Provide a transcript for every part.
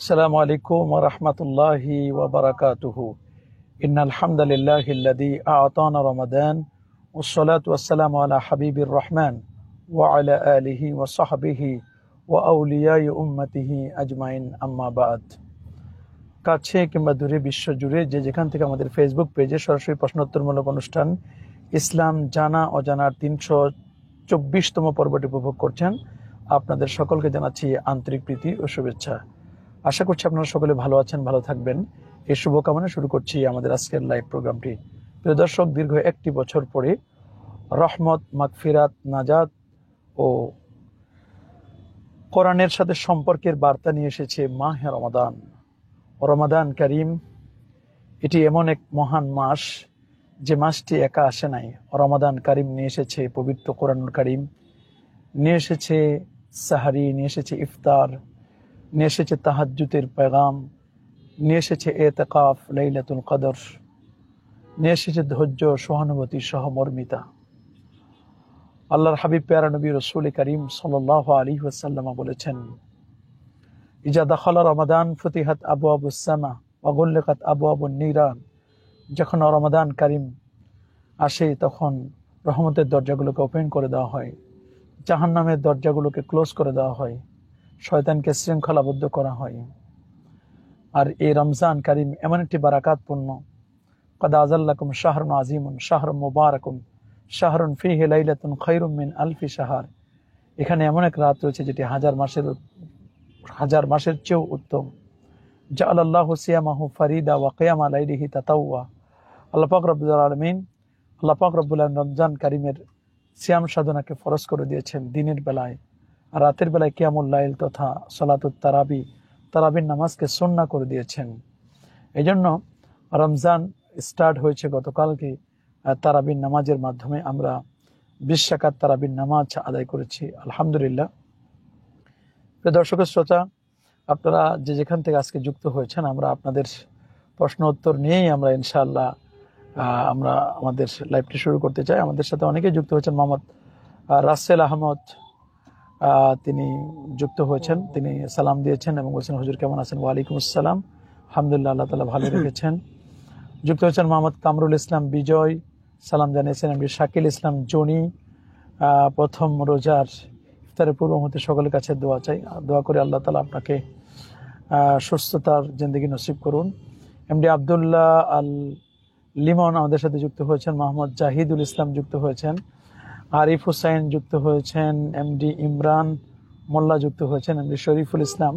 আসসালামু আলাইকুম ওয়া রাহমাতুল্লাহি ওয়া বারাকাতুহু। ইন্নাল হামদালিল্লাহিল্লাযী আ'তানা রমাদান ওয়াসসালাতু ওয়াসসালামু আলা হাবিবির রহমান ওয়া আলা আলিহি ওয়া সাহবিহি ওয়া আউলিয়াই উম্মতিহি আজমাইন, আম্মা বাদ। কাছে কিংবা দূরে বিশ্বজুড়ে যে যেখান থেকে আমাদের ফেসবুক পেজে সরাসরি প্রশ্নোত্তরমূলক অনুষ্ঠান ইসলাম জানা অজানার 324তম পর্বটি উপভোগ করছেন, আপনাদের সকলকে জানাচ্ছি আন্তরিক প্রীতি ও শুভেচ্ছা। আশা করছি আপনারা সকলে ভালো আছেন, ভালো থাকবেন। এই শুভকামনা শুরু করছি আমাদের আজকের লাইভ প্রোগ্রামটি। প্রিয় দর্শক, দীর্ঘ একটি বছর পরে রহমত, মাগফিরাত, নাজাত ও কোরআনের সাথে সম্পর্কের বার্তা নিয়ে এসেছে মাহে রমাদান। রমাদান কারিম এটি এমন এক মহান মাস যে মাসটি একা আসে নাই। রমাদান কারিম নিয়ে এসেছে পবিত্র কোরআনুল কারিম, নিয়ে এসেছে সাহারি, নিয়ে এসেছে ইফতার, নিয়ে এসেছে তাহাজ্জুদের পেগাম, নিয়ে এসেছে এতেকাফ, লাইলাতুল কদর, নিয়ে এসেছে ধৈর্য, সহানুভূতি, সহমর্মিতা। আল্লাহর হাবিব প্যারা নবী রাসূল করিম সাল্লাল্লাহু আলাইহি ওয়াসাল্লাম বলেছেন, ইজা দাখালা রমাদান ফুতিহাত আবওয়াবুস সামা ওয়া গুল্লিকাত আবওয়াবুন নিরান। যখন রমাদান কারিম আসে তখন রহমতের দরজাগুলোকে ওপেন করে দেওয়া হয়, জাহান্নামের দরজাগুলোকে ক্লোজ করে দেওয়া হয়, শয়তানকে শৃঙ্খলাবদ্ধ করা হয়। আর এই রমজান কারিম এমন একটি বারাকাতপূর্ণ, কদ আযাল্লাকুম শাহরুন আযীমুন শাহরুন মুবারাকুন শাহরুন ফীহি লাইলাতুন খায়রুম মিন আলফি শাহর। এখানে এমন এক রাত রয়েছে যেটি হাজার মাসের চেয়েও উত্তম। জাআলাল্লাহু সিয়ামাহু ফারিদা ওয়া কিয়ামা লাইলিহি তাতাওয়া। আল্লাহ পাক রব্বুল আলামিন রমজান কারিমের সিয়াম সাধনাকে ফরজ করে দিয়েছেন দিনের বেলায়, আর রাতের বেলায় কিয়ামুল লাইল তথা সালাতুত তারাবির নামাজকে সুন্নাহ করে দিয়েছেন। এই জন্য রমজান স্টার্ট হয়েছে গতকালকে তারাবির নামাজের মাধ্যমে। আমরা 20 রাকাত তারাবির নামাজ আদায় করেছি, আলহামদুলিল্লাহ। প্রিয় দর্শক শ্রোতা, আপনারা যে যেখান থেকে আজকে যুক্ত হয়েছেন, আমরা আপনাদের প্রশ্ন উত্তর নিয়েই আমরা ইনশাআল্লাহ আমরা আমাদের লাইভটি শুরু করতে চাই। আমাদের সাথে অনেকেই যুক্ত হয়েছেন। মোহাম্মদ রাসেল আহমদ তিনি যুক্ত হয়েছেন, তিনি সালাম দিয়েছেন এবং বলছেন, হুজুর কেমন আছেন? ওয়ালাইকুম আসসালাম, আলহামদুলিল্লাহ, আল্লাহ তাআলা ভালো রেখেছেন। যুক্ত হয়েছেন মোহাম্মদ কামরুল ইসলাম বিজয়, সালাম জানিয়েছেন। এমডি শাকিল ইসলাম জনি, প্রথম রোজার ইফতারের পূর্ব মুহূর্তে সকলের কাছে দোয়া চাই, দোয়া করে আল্লাহ তাআলা আপনাকে সুস্থতার জিন্দেগি নসিব করুন। এমডি আবদুল্লাহ আল লিমন আমাদের সাথে যুক্ত হয়েছেন। মোহাম্মদ জাহিদুল ইসলাম যুক্ত হয়েছেন। আরিফ হুসাইন যুক্ত হয়েছেন। এমডি ইমরান মোল্লা যুক্ত হয়েছেন। এমডি শরীফুল ইসলাম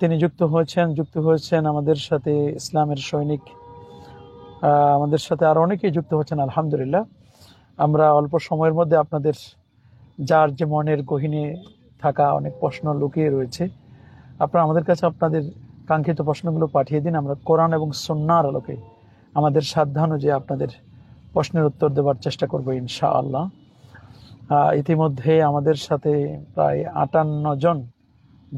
তিনি যুক্ত হয়েছেন আমাদের সাথে। ইসলামের সৈনিক আমাদের সাথে আরো অনেকেই যুক্ত হচ্ছেন, আলহামদুলিল্লাহ। আমরা অল্প সময়ের মধ্যে আপনাদের যার যে মনের গহীনে থাকা অনেক প্রশ্ন লুকিয়ে রয়েছে, আপনারা আমাদের কাছে আপনাদের কাঙ্ক্ষিত প্রশ্নগুলো পাঠিয়ে দিন। আমরা কোরআন এবং সুন্নাহর আলোকে আমাদের সাধ্যানুযায়ী আপনাদের প্রশ্নের উত্তর দেওয়ার চেষ্টা করব ইনশাআল্লাহ। ইতিমধ্যে আমাদের সাথে প্রায় 58 জন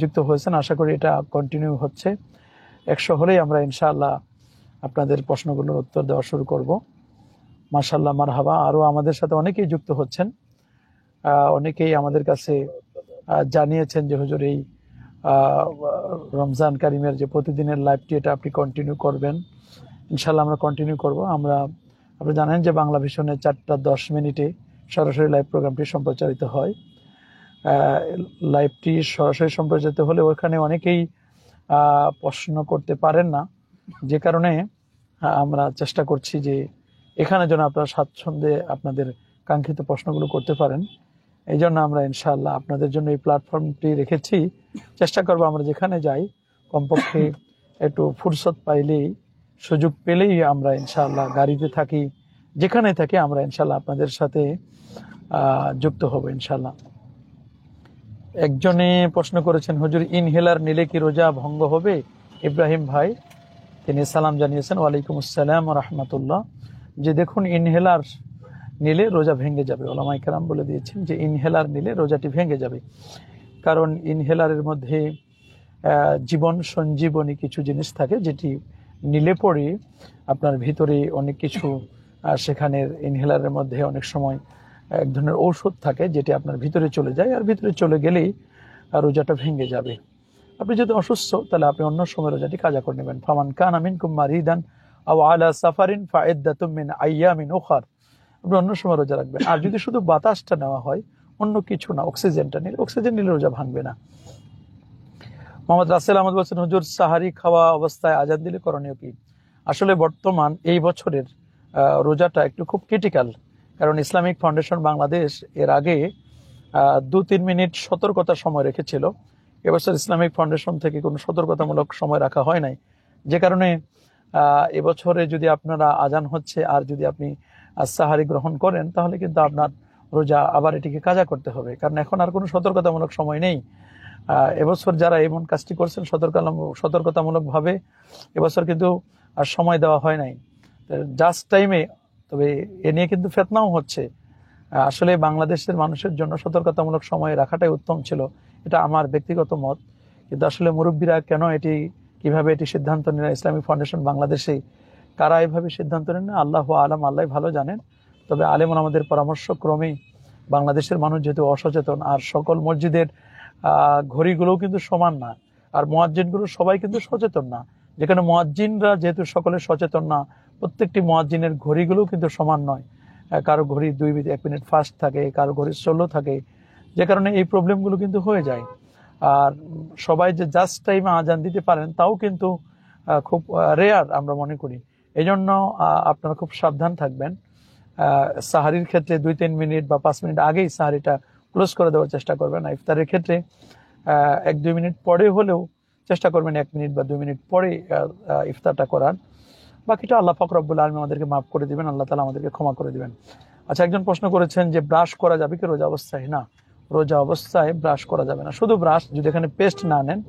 যুক্ত হয়েছেন। আশা করি এটা কন্টিনিউ হচ্ছে। 100 হলেই আমরা ইনশাআল্লাহ আপনাদের প্রশ্নগুলোর উত্তর দেওয়া শুরু করব। মাশাআল্লাহ, মারহাবা। আরও আমাদের সাথে অনেকেই যুক্ত হচ্ছেন। অনেকেই আমাদের কাছে জানিয়েছেন যে হুজুর এই রমজান কারিমের যে প্রতিদিনের লাইভটি এটা আপনি কন্টিনিউ করবেন। ইনশাআল্লাহ আমরা কন্টিনিউ করব। আপনি জানেন যে বাংলা ভিশনে 4:10 সরাসরি লাইভ প্রোগ্রামটি সম্প্রচারিত হয়। লাইভটি সরাসরি সম্প্রচারিত হলে ওখানে অনেকেই প্রশ্ন করতে পারেন না, যে কারণে আমরা চেষ্টা করছি যে এখানে যেন আপনারা স্বাচ্ছন্দ্যে আপনাদের কাঙ্ক্ষিত প্রশ্নগুলো করতে পারেন। এই জন্য আমরা ইনশাআল্লাহ আপনাদের জন্য এই প্ল্যাটফর্মটি রেখেছি। চেষ্টা করবো আমরা যেখানে যাই কমপক্ষে একটু ফুরসত পাইলেই, সুযোগ পেলেই আমরা ইনশাআল্লাহ, গাড়িতে থাকি যেখানে থাকি, আমরা ইনশাআল্লাহ আপনাদের সাথে যুক্ত হব ইনশাআল্লাহ। একজনে প্রশ্ন করেছেন, হুজুর ইনহেলার নিলে কি রোজা ভঙ্গ হবে? ইব্রাহিম ভাই তিনি সালাম জানিয়েছেন। ওয়ালাইকুম আসসালাম রাহমাতুল্লাহ। যে দেখুন, ইনহেলার নিলে রোজা ভেঙে যাবে। ওলামায়ে কেরাম বলে দিয়েছেন যে ইনহেলার নিলে রোজাটি ভেঙে যাবে, কারণ ইনহেলারের মধ্যে জীবন সঞ্জীবনী কিছু জিনিস থাকে, যেটি নিলে পরে আপনার ভিতরে অনেক কিছু, সেখানের ইনহেলারের মধ্যে অনেক সময় এক ধরনের ঔষধ থাকে যেটি আপনার ভিতরে চলে যায়, আর ভিতরে চলে গেলেই রোজাটা ভেঙে যাবে। আপনি যদি অসুস্থ তাহলে আপনি অন্য সময় রোজাটি কাজা করে নেবেন। ফামান কানা মিনকুম মারিদান আও আলা সাফারিন ফাইদ্দাতুম মিন আইয়ামিন উখার, আপনি অন্য সময় রোজা রাখবেন। আর যদি শুধু বাতাসটা নেওয়া হয়, অন্য কিছু না, অক্সিজেনটা নিলে, অক্সিজেন নিলে রোজা ভাঙবে না। মোহাম্মদ রাসেল আহমদ বলছেন, হুজুর সাহারি খাওয়া অবস্থায় আজান দিলে করণীয় কি? আসলে বর্তমান এই বছরের রোজাটা একটু খুব ক্রিটিক্যাল, কারণ ইসলামিক ফাউন্ডেশন বাংলাদেশ এর আগে 2-3 মিনিট সতর্কতার সময় রেখেছিল। এবছর ইসলামিক ফাউন্ডেশন থেকে কোনো সতর্কতামূলক সময় রাখা হয় নাই, যে কারণে এবছরে যদি আপনারা আজান হচ্ছে আর যদি আপনি সাহারি গ্রহণ করেন, তাহলে কিন্তু আপনার রোজা আবার এটিকে কাজা করতে হবে, কারণ এখন আর কোনো সতর্কতামূলক সময় নেই। এবছর যারা এমন কাজটি করছেন সতর্কতামূলক ভাবে, এবছর কিন্তু আর সময় দেওয়া হয় নাই, জাস্ট টাইমে। তবে এ নিয়ে কিন্তু ফেতনাও হচ্ছে। আসলে বাংলাদেশের মানুষের জন্য সতর্কতামূলক সময় রাখাটাই উত্তম ছিল, এটা আমার ব্যক্তিগত মত। কিন্তু আসলে মুরব্বীরা কেন কিভাবে এটি সিদ্ধান্ত নেন, ইসলামিক ফাউন্ডেশন বাংলাদেশে কারা এভাবে সিদ্ধান্ত নেন, আল্লাহ আলাম, আল্লাহ ভালো জানেন। তবে আলেমন আমাদের পরামর্শ ক্রমে বাংলাদেশের মানুষ যেহেতু অসচেতন, আর সকল মসজিদের ঘড়িগুলোও কিন্তু সমান না, আর মুয়াজ্জিনগুলো সবাই কিন্তু সচেতন না। যেখানে মুয়াজ্জিনরা যেহেতু সকলে সচেতন না, প্রত্যেকটি মুয়াজ্জিনের ঘড়িগুলো কিন্তু সমান নয়। কারো ঘড়ি 1 মিনিট ফাস্ট থাকে, কারো ঘড়ি স্লো থাকে, যে কারণে এই প্রবলেমগুলো কিন্তু হয়ে যায়। আর সবাই যে জাস্ট টাইমে আজান দিতে পারেন তাও কিন্তু খুব রেয়ার আমরা মনে করি। এই জন্য আপনারা খুব সাবধান থাকবেন। সাহারির ক্ষেত্রে 2-3 মিনিট বা 5 মিনিট আগেই সাহারিটা ক্লোজ করে দেওয়ার চেষ্টা করবেন। ইফতারের ক্ষেত্রে 1-2 মিনিট পরে হলেও চেষ্টা করবেন 1 মিনিট বা 2 মিনিট পরে ইফতারটা করার। বাকিটা আল্লাহ পাক রব্বুল আলামিন আমাদেরকে মাফ করে দিবেন, আল্লাহ তাআলা আমাদেরকে ক্ষমা করে দিবেন। আচ্ছা, একজন প্রশ্ন করেছেন যে ব্রাশ করা যাবে কি রোজা অবস্থায়? না, রোজা অবস্থায় ব্রাশ করা যাবে না। শুধু ব্রাশ, যদি এখানে পেস্ট না নেন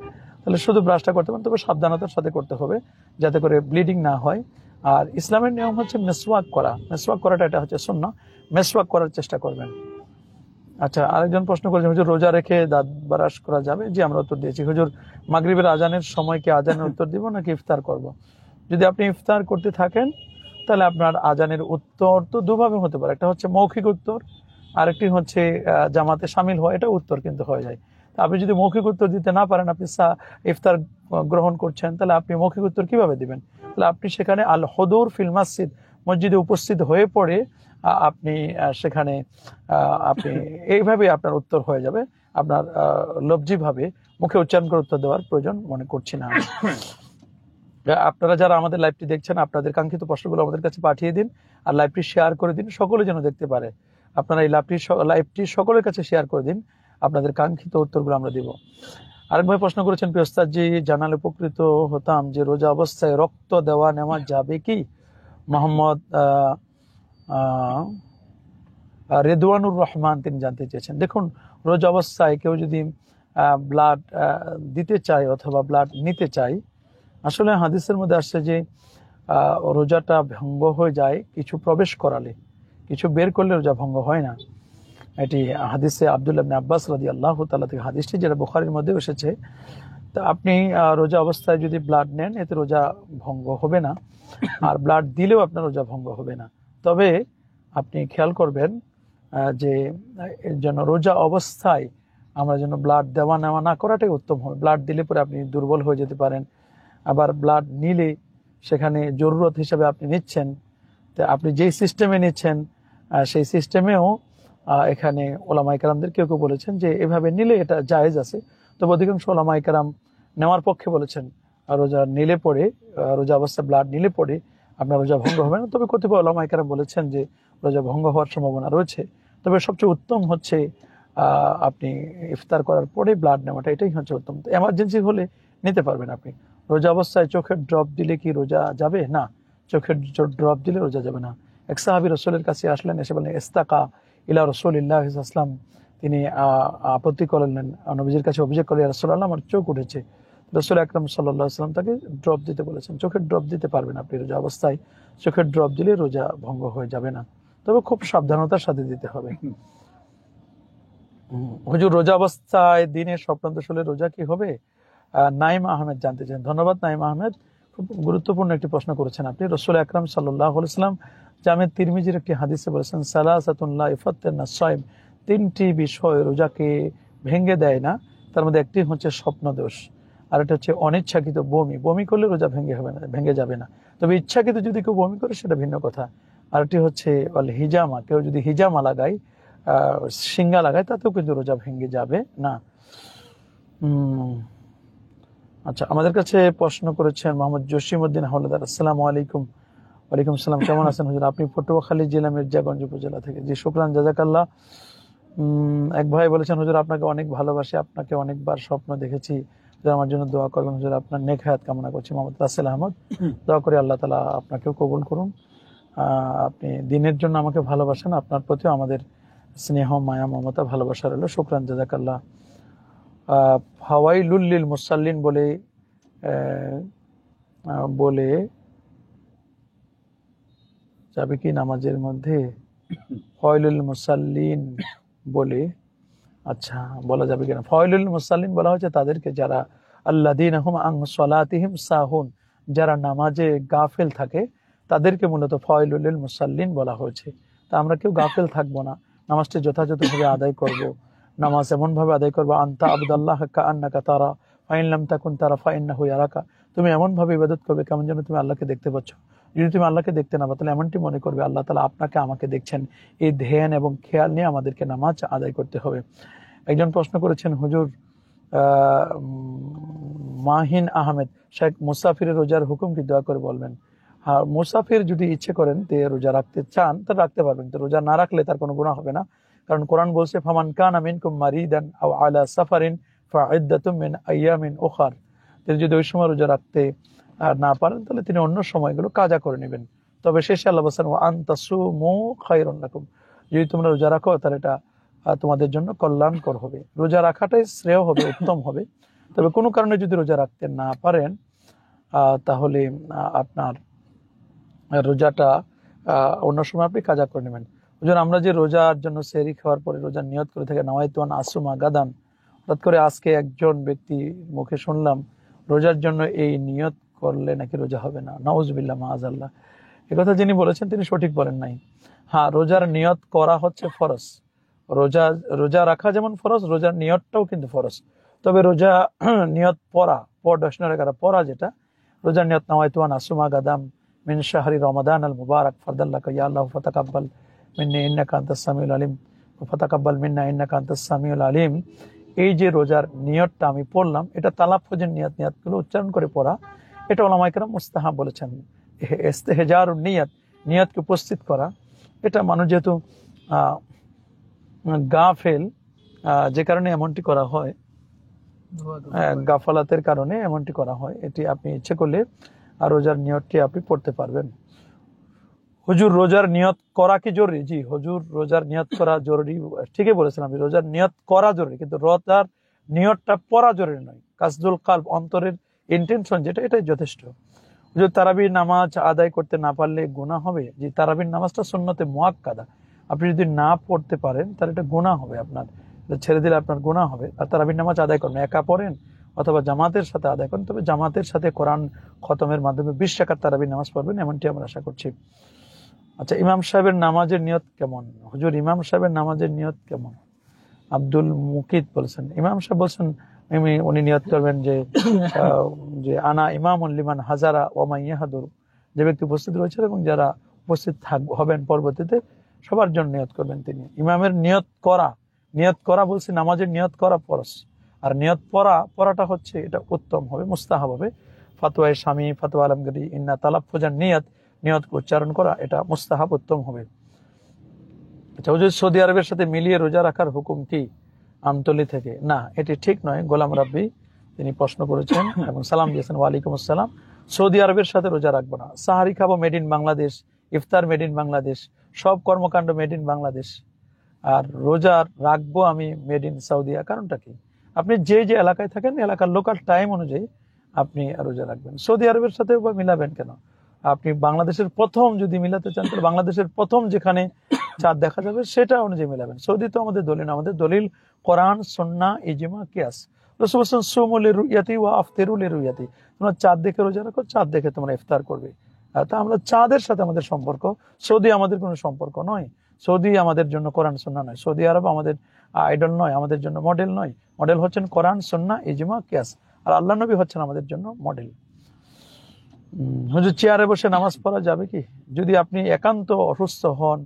তাহলে শুধু ব্রাশটা করতে পারেন, তবে সাবধানতার সাথে করতে হবে যাতে করে ব্লিডিং না হয়। আর ইসলামের নিয়ম হচ্ছে মেসওয়াক করা, মেসওয়াক করাটা এটা হচ্ছে সুন্নাহ, মেসওয়াক করার চেষ্টা করবেন। আচ্ছা, আরেকজন প্রশ্ন করেছেন, হুজুর রোজা রেখে দাঁত ব্রাশ করা যাবে? জি, আমরা উত্তর দিয়েছি। হুজুর মাগরিবের আজানের সময় কি আজানের উত্তর দিব নাকি ইফতার করব? যদি আপনি ইফতার করতে থাকেন তাহলে আপনার আজানের উত্তর তো দুভাবে হতে পারে, একটা হচ্ছে মৌখিক উত্তর, আরেকটি হচ্ছে জামাতে শামিল হওয়া, এটা উত্তর কিন্তু হয়ে যায়। আপনি যদি মৌখিক উত্তর দিতে না পারেন, আপনি ইফতার গ্রহণ করছেন, তাহলে আপনি মৌখিক উত্তর কিভাবে দিবেন? তাহলে আপনি সেখানে আল হুদুর ফিল মসজিদ, মসজিদে উপস্থিত হয়ে পড়ে আপনি সেখানে আপনি এইভাবে আপনার উত্তর হয়ে যাবে। আপনার লফজিভাবে মুখে উচ্চারণ করে উত্তর দেওয়ার প্রয়োজন মনে করছি না। আপনারা যারা আমাদের লাইভটি দেখছেন, আপনাদের কাঙ্ক্ষিত প্রশ্নগুলো আমাদের কাছে পাঠিয়ে দিন, আর লাইভটি শেয়ার করে দিন, সকলে যেন দেখতে পারে। আপনারা এই লাইভটি সকলের কাছে শেয়ার করে দিন, আপনাদের কাঙ্ক্ষিত উত্তরগুলো আমরা দিব। আরেক ভাই প্রশ্ন করেছেন, প্রিয় ওস্তাদজি জানালে উপকৃত হতাম যে রোজা অবস্থায় রক্ত দেওয়া নেওয়া যাবে কি? মোহাম্মদ রেদওয়ানুর রহমান তিনি জানতে চেয়েছেন। দেখুন, রোজা অবস্থায় কেউ যদি ব্লাড দিতে চায় অথবা ব্লাড নিতে চায়, আসলে হাদিসের মধ্যে আসছে যে রোজাটা ভঙ্গ হয়ে যায় কিছু প্রবেশ করালে, কিছু বের করলে রোজা ভঙ্গ হয় না। এটি হাদিসে আব্দুল্লাহ ইবনে আব্বাস রাদিয়াল্লাহু তাআলা থেকে হাদিসটি, যেটা বুখারীর মধ্যে এসেছে। তো আপনি রোজা অবস্থায় যদি ব্লাড নেন, এতে রোজা ভঙ্গ হবে না, আর ব্লাড দিলেও আপনার রোজা ভঙ্গ হবে না। তবে আপনি খেয়াল করবেন যে এর জন্য রোজা অবস্থায় আমরা যেন ব্লাড দেওয়া নেওয়া না করাটাই উত্তম হবে। ব্লাড দিলে পরে আপনি দুর্বল হয়ে যেতে পারেন, আবার ব্লাড নিলে সেখানে জরুরত হিসাবে আপনি নিচ্ছেন, তো আপনি যেই সিস্টেমে নিচ্ছেন সেই সিস্টেমেও এখানে ওলামায়ে কেরামদের কেউ কেউ বলেছেন যে এভাবে নিলে এটা জায়েজ আছে। তবে অধিকাংশ ওলামায়ে কেরাম নেওয়ার পক্ষে বলেছেন। রোজা নিলে পরে, রোজা অবস্থায় ব্লাড নিলে পরে আপনার রোজা ভঙ্গ হবে না। তবে কতিপয় ওলামায়ে কেরাম বলেছেন যে রোজা ভঙ্গ হওয়ার সম্ভাবনা রয়েছে। তবে সবচেয়ে উত্তম হচ্ছে আপনি ইফতার করার পরে ব্লাড নেওয়াটা, এটাই হচ্ছে উত্তম। এমার্জেন্সি হলে নিতে পারবেন আপনি। রোজা অবস্থায় চোখের ড্রপ দিলে কি রোজা যাবে? না, চোখের ড্রপ দিলে রোজা যাবে না। এক সাহাবী রাসূলের কাছে আসলেন, এসে বললেন ইস্তাকা ইলা রাসূলিল্লাহি সাল্লাল্লাহু আলাইহি ওয়াসাল্লাম। তিনি আপত্তি করলেন, নবীজির কাছে অভিযোগ করলেন, ইয়া রাসূলুল্লাহ আমার চোখ উঠেছে। রাসূল আকরাম সাল্লাল্লাহু আলাইহি ওয়াসাল্লাম তাকে ড্রপ দিতে বলেছেন। চোখের ড্রপ দিতে পারবেন আপনি রোজা অবস্থায়, চোখের ড্রপ দিলে রোজা ভঙ্গ হয়ে যাবে না, তবে খুব সাবধানতার সাথে দিতে হবে। হুজুর রোজা অবস্থায় দিনে স্বপ্নাদেশ হলে রোজা কি হবে? নাইম আহমেদ জানতে চান। ধন্যবাদ নাইম আহমেদ, খুব গুরুত্বপূর্ণ একটি প্রশ্ন করেছেন আপনি। রাসূল আকরাম সাল্লাল্লাহু আলাইহি ওয়াসাল্লাম জামে তিরমিজির একটি হাদিসে বলেছেন, সালাসাতুন লা ইফাত্তিরনা সাইম, তিনটি বিষয় রোজাকে ভেঙে দেয় না, তার মধ্যে একটি হচ্ছে স্বপ্নদোষ। আর এটা হচ্ছে অনিচ্ছাকৃত বমি। বমি করলে রোজা ভেঙে যাবে না, তবে ইচ্ছাকৃত যদি কেউ বমি করে সেটা ভিন্ন কথা। আর এটি হচ্ছে হিজামা, কেউ যদি হিজামা লাগায়, সিঙ্গা লাগায়, তাতেও কিন্তু রোজা ভেঙে যাবে না। আচ্ছা, আমাদের কাছে প্রশ্ন করেছেন মোহাম্মদ জসিমউদ্দিন হাওলাদার। আসসালামু আলাইকুম। ওয়ালাইকুম সালাম। কেমন আছেন হুজুর? আপনি পটুয়াখালী জেলা মির্জাগঞ্জ উপজেলা থেকে। জি শুকরান, জাযাকাল্লাহ। এক ভাই বলেছেন, হুজুর আপনাকে অনেক ভালোবাসি, আপনাকে অনেকবার স্বপ্ন দেখেছি, আমার জন্য দোয়া করবেন হুজুর, আপনার নেক হায়াত কামনা করছি। মোহাম্মদ রাসেল আহমদ। দোয়া করি আল্লাহ তাআলা আপনাকেও কবুল করুন। আপনি দিনের জন্য আমাকে ভালোবাসেন, আপনার প্রতিও আমাদের স্নেহ, মায়া, মমতা, ভালোবাসা রইল। শুকরান, জাযাকাল্লাহ। ফাওয়াইলুল লিল মুসাল্লিন বলে যাবে কি নামাজের মধ্যে? ফাওয়াইলুল মুসাল্লিন বলে, আচ্ছা বলা যাবে কিনা? ফাওয়াইলুল মুসাল্লিন বলা হচ্ছে তাদেরকে যারা আল্লাযীনা হুম আন সালাতিহিম সাহুন, যারা নামাজে গাফেল থাকে, তাদেরকে মূলত ফাওয়াইলুল মুসাল্লিন বলা হয়েছে। তা আমরা কেউ গাফেল থাকবো না, নামাজটি যথাযথভাবে আদায় করব। নামাজ এমন ভাবে আদায় করবো, আনতা আবুদাল্লাহ কাআন্নাকা তারা ফাইন লাম তাকুন তারা ফাইন্নাহু ইয়ারাকা। তুমি এমন ভাবে ইবাদত করবে কেমন যেন তুমি আল্লাহকে দেখতে পাচ্ছ। যদি তুমি আল্লাহকে দেখতে না পাও, তাহলে এমনটি মনে করবে আল্লাহ তাআলা আপনাকে, আমাকে দেখছেন। এই ধ্যান এবং খেয়াল নিয়ে আমাদেরকে নামাজ আদায় করতে হবে। একজন প্রশ্ন করেছেন, হুজুর মাহিন আহমেদ, শেখ মুসাফিরের রোজার হুকুম কি দয়া করে বলবেন? হ্যাঁ, মুসাফির যদি ইচ্ছে করেন তে রোজা রাখতে চান, তা রাখতে পারবেন। তো রোজা না রাখলে তার কোনো গুনাহ হবে না, কারণ কোরআন বলছে ফামান কানা মিনকুম মারিদান আও আলা সাফারিন ফাইদ্দাতুম মিন আইয়ামিন উখার। তিনি যদি ওই সময় রোজা রাখতে না পারেন, তাহলে তিনি অন্য সময়গুলো কাজা করে নেবেন। তবে শেষে আল্লাহ বলেন ওয়া আন তাসুমু খায়রুন লাকুম, যদি তোমরা রোজা রাখো তাহলে এটা তোমাদের জন্য কল্যাণকর হবে। রোজা রাখাটাই শ্রেয় হবে, উত্তম হবে। তবে কোনো কারণে যদি রোজা রাখতে না পারেন, তাহলে আপনার রোজাটা অন্য সময় আপনি কাজা করে নেবেন। হুজুর আমরা যে রোজার জন্য সেহরি খাওয়ার পরে রোজার নিয়ত করে থাকে নাওয়াইতু আন আসুমা গাদান, হঠাৎ করে আজকে একজন ব্যক্তি মুখে শুনলাম রোজার জন্য এই নিয়ত করলে নাকি রোজা হবে না। নাউজুবিল্লাহ, মাআযাল্লাহ। একথা যিনি বলেছেন তিনি সঠিক বলেন নাই। হ্যাঁ, রোজার নিয়ত করা হচ্ছে ফরজ। রোজা রাখা যেমন ফরজ, রোজার নিয়তটাও কিন্তু ফরজ। তবে রোজা নিয়ত পড়া যেটা, রোজার নিয়ত নাওয়াইতু আন আসুমা গাদাম মিন শাহরি রমাদান আল মুবারাক ফারদাল্লাকা ইয়া আল্লাহু ফাতাকাব্বাল মিন্নি ইন্নাকা আনতাস সামিউল আলিম ফাতাকাব্বাল মিন্না ইন্নাকা আনতাস সামিউল আলিম, এই যে রোজার নিয়তটা আমি পড়লাম, এটা তালাফুজের নিয়তগুলো উচ্চারণ করে পড়া, এটা উলামায়ে কেরাম মুস্তাহাব বলেছেন। ইস্তেহজারুন নিয়তকে উপস্থিত করা, এটা মানুষ যেহেতু গাফেল, যে কারণে এমনটি করা হয়, গাফালাতের কারণে এমনটি করা হয়, এটি আপনি ইচ্ছে করলে আর রোজার নিয়তটি আপনি পড়তে পারবেন। হুজুর রোজার নিয়ত করা কি জরুরি? জি হুজুর, রোজার নিয়ত করা জরুরি, ঠিকই বলেছেন আপনি, রোজার নিয়ত করা জরুরি, কিন্তু রোজার নিয়তটা পড়া জরুরি নয়। কাসদুল কালব, অন্তরের ইন্টেনশন যেটা, এটাই যথেষ্ট। হুজুর তারাবির নামাজ আদায় করতে না পারলে গুনাহ হবে? যে তারাবির নামাজটা সুন্নতে মুআক্কাদা, আপনি যদি না পড়তে পারেন তাহলে এটা গুনাহ হবে, আপনার ছেড়ে দিলে আপনার গুনাহ হবে। আর তারাবির নামাজ আদায় করেন, একা পড়েন অথবা জামাতের সাথে আদায় করেন, তবে জামাতের সাথে কোরআন খতমের মাধ্যমে 20 রাকাত তারাবির নামাজ পড়বেন, এমনটি আমরা আশা করছি। আচ্ছা, ইমাম সাহেবের নামাজের নিয়ত কেমন? হুজুর ইমাম সাহেবের নামাজের নিয়ত কেমন? আব্দুল মুকিত বলছেন, ইমাম সাহেব বলছেন উনি নিয়ত করবেন যে আনা ইমামুল লিমান হাজারা ওয়া মান ইয়াহদুর, যে ব্যক্তি উপস্থিত রয়েছে এবং যারা উপস্থিত হবেন পরবর্তীতে, সবার জন্য নিয়ত করবেন তিনি। ইমামের নিয়ত করা বলছি, নামাজের নিয়ত করা ফরজ, আর নিয়ত পড়াটা হচ্ছে এটা উত্তম হবে, মুস্তাহাব হবে। ফাতোয়ায়ে শামী, ফাতোয়া আলমগীরি, ইন্না তালাফফুজান নিয়ত উচ্চারণ করা, এটা মুস্তাহাব, উত্তম হবে। আচ্ছা হুজুর সৌদি আরবের সাথে মিলিয়ে রোজা রাখার হুকুম কি? আমতলী থেকে। না, এটি ঠিক নয়। গোলাম রাব্বি তিনি প্রশ্ন করেছেন এবং সালাম দিয়েছেন, ওয়ালাইকুম আসসালাম। সৌদি আরবের সাথে রোজা রাখবো না। সাহারি খাবো made in Bangladesh, iftar made in Bangladesh, সব কর্মকাণ্ড মেড ইন বাংলাদেশ, আর রোজা রাখবো আমি মেড ইন সৌদিয়া। কারণটা কি? আপনি যে এলাকায় থাকেন এলাকার লোকাল টাইম অনুযায়ী আপনি রোজা রাখবেন। সৌদি আরবের সাথে মিলাবেন কেন? আপনি বাংলাদেশের প্রথম যদি মিলাতে চান, তাহলে বাংলাদেশের প্রথম যেখানে চাঁদ দেখা যাবে সেটা অনুযায়ী মিলাবেন। সৌদি তো আমাদের দলিল, আমাদের দলিল কোরআন, সুন্নাহ, ইজমা, কিয়াস। রাসূল বলেছেন সুমু লিরুয়াতি ওয়া আফতিরু লিরুয়াতি, তোমরা চাঁদ দেখে রোজা রাখো, চাঁদ দেখে তোমরা ইফতার করবে। তা আমরা চাঁদের সাথে আমাদের সম্পর্ক, সৌদি আমাদের কোনো সম্পর্ক নয়। সৌদি আমাদের জন্য কোরআন সুন্নাহ নয়, সৌদি আরব আমাদের আইডল নয়, আমাদের জন্য মডেল নয়। মডেল হচ্ছেন কোরআন, সুন্নাহ, ইজমা, কিয়াস। আর আল্লাহ নবী হচ্ছেন আমাদের জন্য মডেল। হুজুর, চেয়ারে বসে নামাজ পড়া যাবে কি? যদি আপনি একান্ত অসুস্থ হন,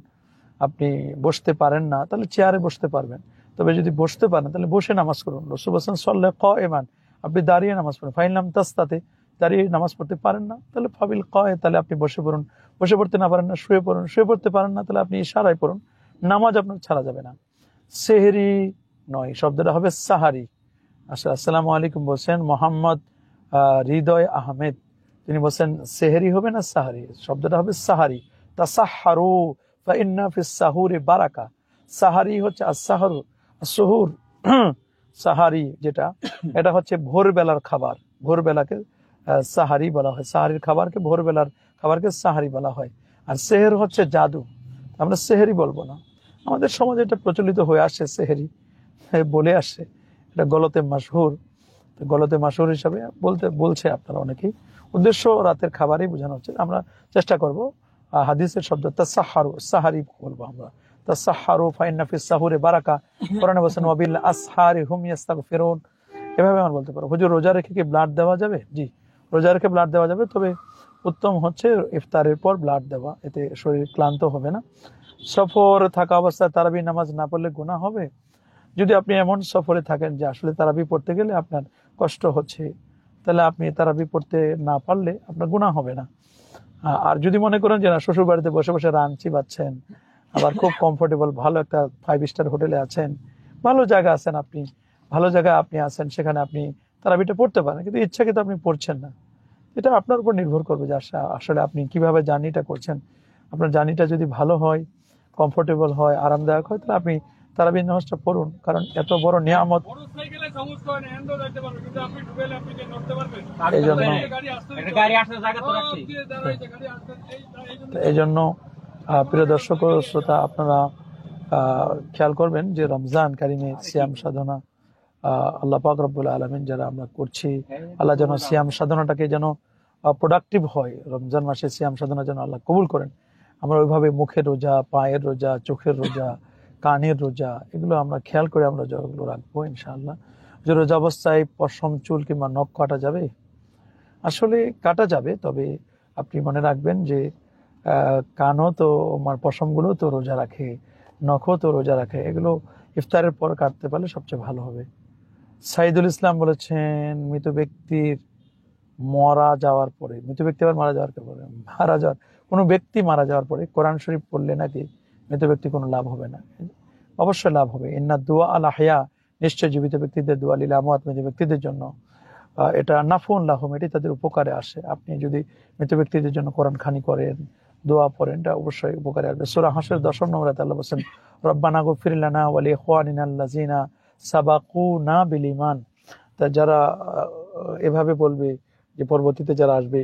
আপনি বসতে পারেন না, তাহলে চেয়ারে বসতে পারবেন। তবে যদি বসতে পারেন তাহলে বসে নামাজ পড়ুন। রাসূল বলেছেন সাল্লা কায়েমান, আপনি দাঁড়িয়ে নামাজ পড়ুন। ফাইন লাম তাস্তাতি, দাঁড়িয়ে নামাজ পড়তে পারেন না তাহলে ফাবিল কায়ে, তাহলে আপনি বসে পড়ুন। বসে পড়তে না পারেন না শুয়ে পড়ুন। শুয়ে পড়তে পারেন না তাহলে আপনি ইশারায় পড়ুন। নামাজ আপনার ছাড়া যাবে না। সেহরি নয়, শব্দটা হবে সাহারি। আচ্ছা, আসসালামু আলাইকুম বলছেন মোহাম্মদ হৃদয় আহমেদ, তিনি বলছেন সেহরি হবে না সাহারি, শব্দটা হবে সাহারি। তাসাহহারু ফাইন্না ফিস সাহুরি বারাকা। সাহারি হচ্ছে as-সাহরু, as-সুহুর। সাহারি যেটা, এটা হচ্ছে ভোরবেলার খাবার। ভোরবেলাকে সাহারি বলা হয়। সাহারির খাবারকে, ভোরবেলার খাবারকে সাহারি বলা হয়। আর সেহের হচ্ছে জাদু, আমরা সেহেরি বলবো না। আমাদের সমাজে এটা প্রচলিত হয়ে আসছে, সেহেরি বলে আসছে, এটা গলতে মাশহুর। গলতে মাশহুর হিসাবে বলছে আপনারা অনেকেই। উদ্দেশ্য রাতের খাবারই বোঝানো হচ্ছে। আমরা চেষ্টা করব হাদিসের শব্দ তাসাহহারু, সাহারি বলবো আমরা। তাসাহহারু ফাইন্না ফিস সাহুরি বারাকা। কোরআনে বলেছেন ওয়াবিল আসহারি হুম ইস্তাগফিরুন। এভাবে আমরা বলতে পারবো। হুজুর, রোজা রেখে কি ব্লাড দেওয়া যাবে? জি, রোজা রেখে ব্লাড দেওয়া যাবে, তবে উত্তম হচ্ছে ইফতারের পর ব্লাড দেওয়া, এতে শরীর ক্লান্ত হবে না। সফর থাকা অবস্থায় তারাবি নামাজ না পড়লে গুনাহ হবে? যদি আপনি এমন সফরে থাকেন যে আসলে তারাবি পড়তে গেলে আপনার কষ্ট হচ্ছে, তাহলে আপনি তারাবি পড়তে না পারলে আপনার গুনাহ হবে না। আর যদি মনে করেন যে না, শ্বশুর বাড়িতে বসে বসে রাঞ্চি পাচ্ছেন, আবার খুব কমফোর্টেবল ভালো একটা 5 স্টার হোটেলে আছেন, ভালো জায়গা আছেন, আপনি ভালো জায়গায় আপনি আছেন, সেখানে আপনি তারাবিটা পড়তে পারেন, কিন্তু ইচ্ছাকৃত আপনি পড়ছেন না। এটা আপনার উপর নির্ভর করবে যে আসলে আপনি কিভাবে জার্নিটা করছেন। আপনার জার্নিটা যদি ভালো হয়, কমফোর্টেবল হয়, আরামদায়ক হয়, তাহলে আপনি তারাবি নামাজটা পড়ুন। কারণ এত বড় নিয়ামত, এই জন্য প্রিয় দর্শক ও শ্রোতা, আপনারা খেয়াল করবেন যে রমজান কারিমে সিয়াম সাধনা আল্লাহ পাক রব্বুল আলামিন যারা আমরা করছি, আল্লাহ যেন সিয়াম সাধনাটাকে যেন প্রোডাক্টিভ হয়। রমজান মাসে সিয়াম সাধনা যেন আল্লাহ কবুল করেন। আমরা ওইভাবে মুখের রোজা, পায়ের রোজা, চোখের রোজা, কানের রোজা, এগুলো আমরা খেয়াল করে আমরা রোজাগুলো রাখবো ইনশাআল্লাহ। যে রোজা অবস্থায় পশম, চুল কিংবা নখ কাটা যাবে? আসলে কাটা যাবে, তবে আপনি মনে রাখবেন যে কানও তো, আমার পশমগুলো তো রোজা রাখে, নখও তো রোজা রাখে, এগুলো ইফতারের পর কাটতে পারলে সবচেয়ে ভালো হবে। সাইদুল ইসলাম বলেছেন মৃত ব্যক্তির মারা যাওয়ার পরে, মৃত ব্যক্তি আবার মারা যাওয়ার পরে, কোনো ব্যক্তি মারা যাওয়ার পরে কোরআন শরীফ পড়লে নাকি মৃত ব্যক্তি কোনো লাভ হবে না? অবশ্যই লাভ হবে। ইন্না দুআ আল আহইয়া, নিশ্চয় জীবিত ব্যক্তিদের দোয়া, লিল আমওয়াত, মৃত ব্যক্তিদের জন্য এটা নাফুন লাহুম, এটি তাদের উপকারে আসে। আপনি যদি মৃত ব্যক্তিদের জন্য কোরআন খানি করেন, দোয়া পড়েন, এটা অবশ্যই উপকারে আসবে। সূরা হাশরের 10 নম্বর আয়াতে আল্লাহ বলেন রব্বানা গফির লানা ওয়া লিইখওয়ানিনা আল্লাযিনা সাবাকুনা বিল ঈমান। তা যারা এভাবে বলবে, যে পরবর্তীতে যারা আসবে,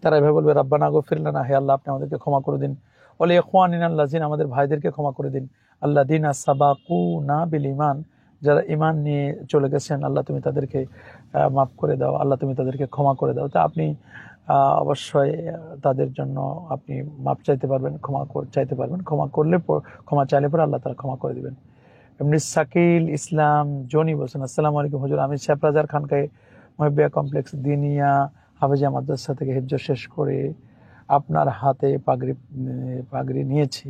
তারা এভাবে বলবে রব্বানা গফির লানা, হে আল্লাহ আপনি আমাদেরকে ক্ষমা করে দিন, ওয়া লিইখওয়ানিনা আল্লাযিনা, আমাদের ভাইদেরকে ক্ষমা করে দিন, আল্লাযিনা সাবাকুনা বিল ঈমান, যারা ঈমান নিয়ে চলে গেছেন, আল্লাহ তুমি তাদেরকে মাফ করে দাও, আল্লাহ তুমি তাদেরকে ক্ষমা করে দাও। তা আপনি অবশ্যই তাদের জন্য আপনি মাফ চাইতে পারবেন, চাইতে পারবেন। ক্ষমা করলে, ক্ষমা চাইলে পরে আল্লাহ তারা ক্ষমা করে দিবেন। এমনি শাকিল ইসলাম জনি বলছেন আসসালামু আলাইকুম হুজুর, আমি শেপরাজার খানকায় মহিবিয়া কমপ্লেক্স দিনিয়া হাফেজিয়া মাদ্রাসা থেকে হিজ্জ শেষ করে আপনার হাতে পাগড়ি নিয়েছি।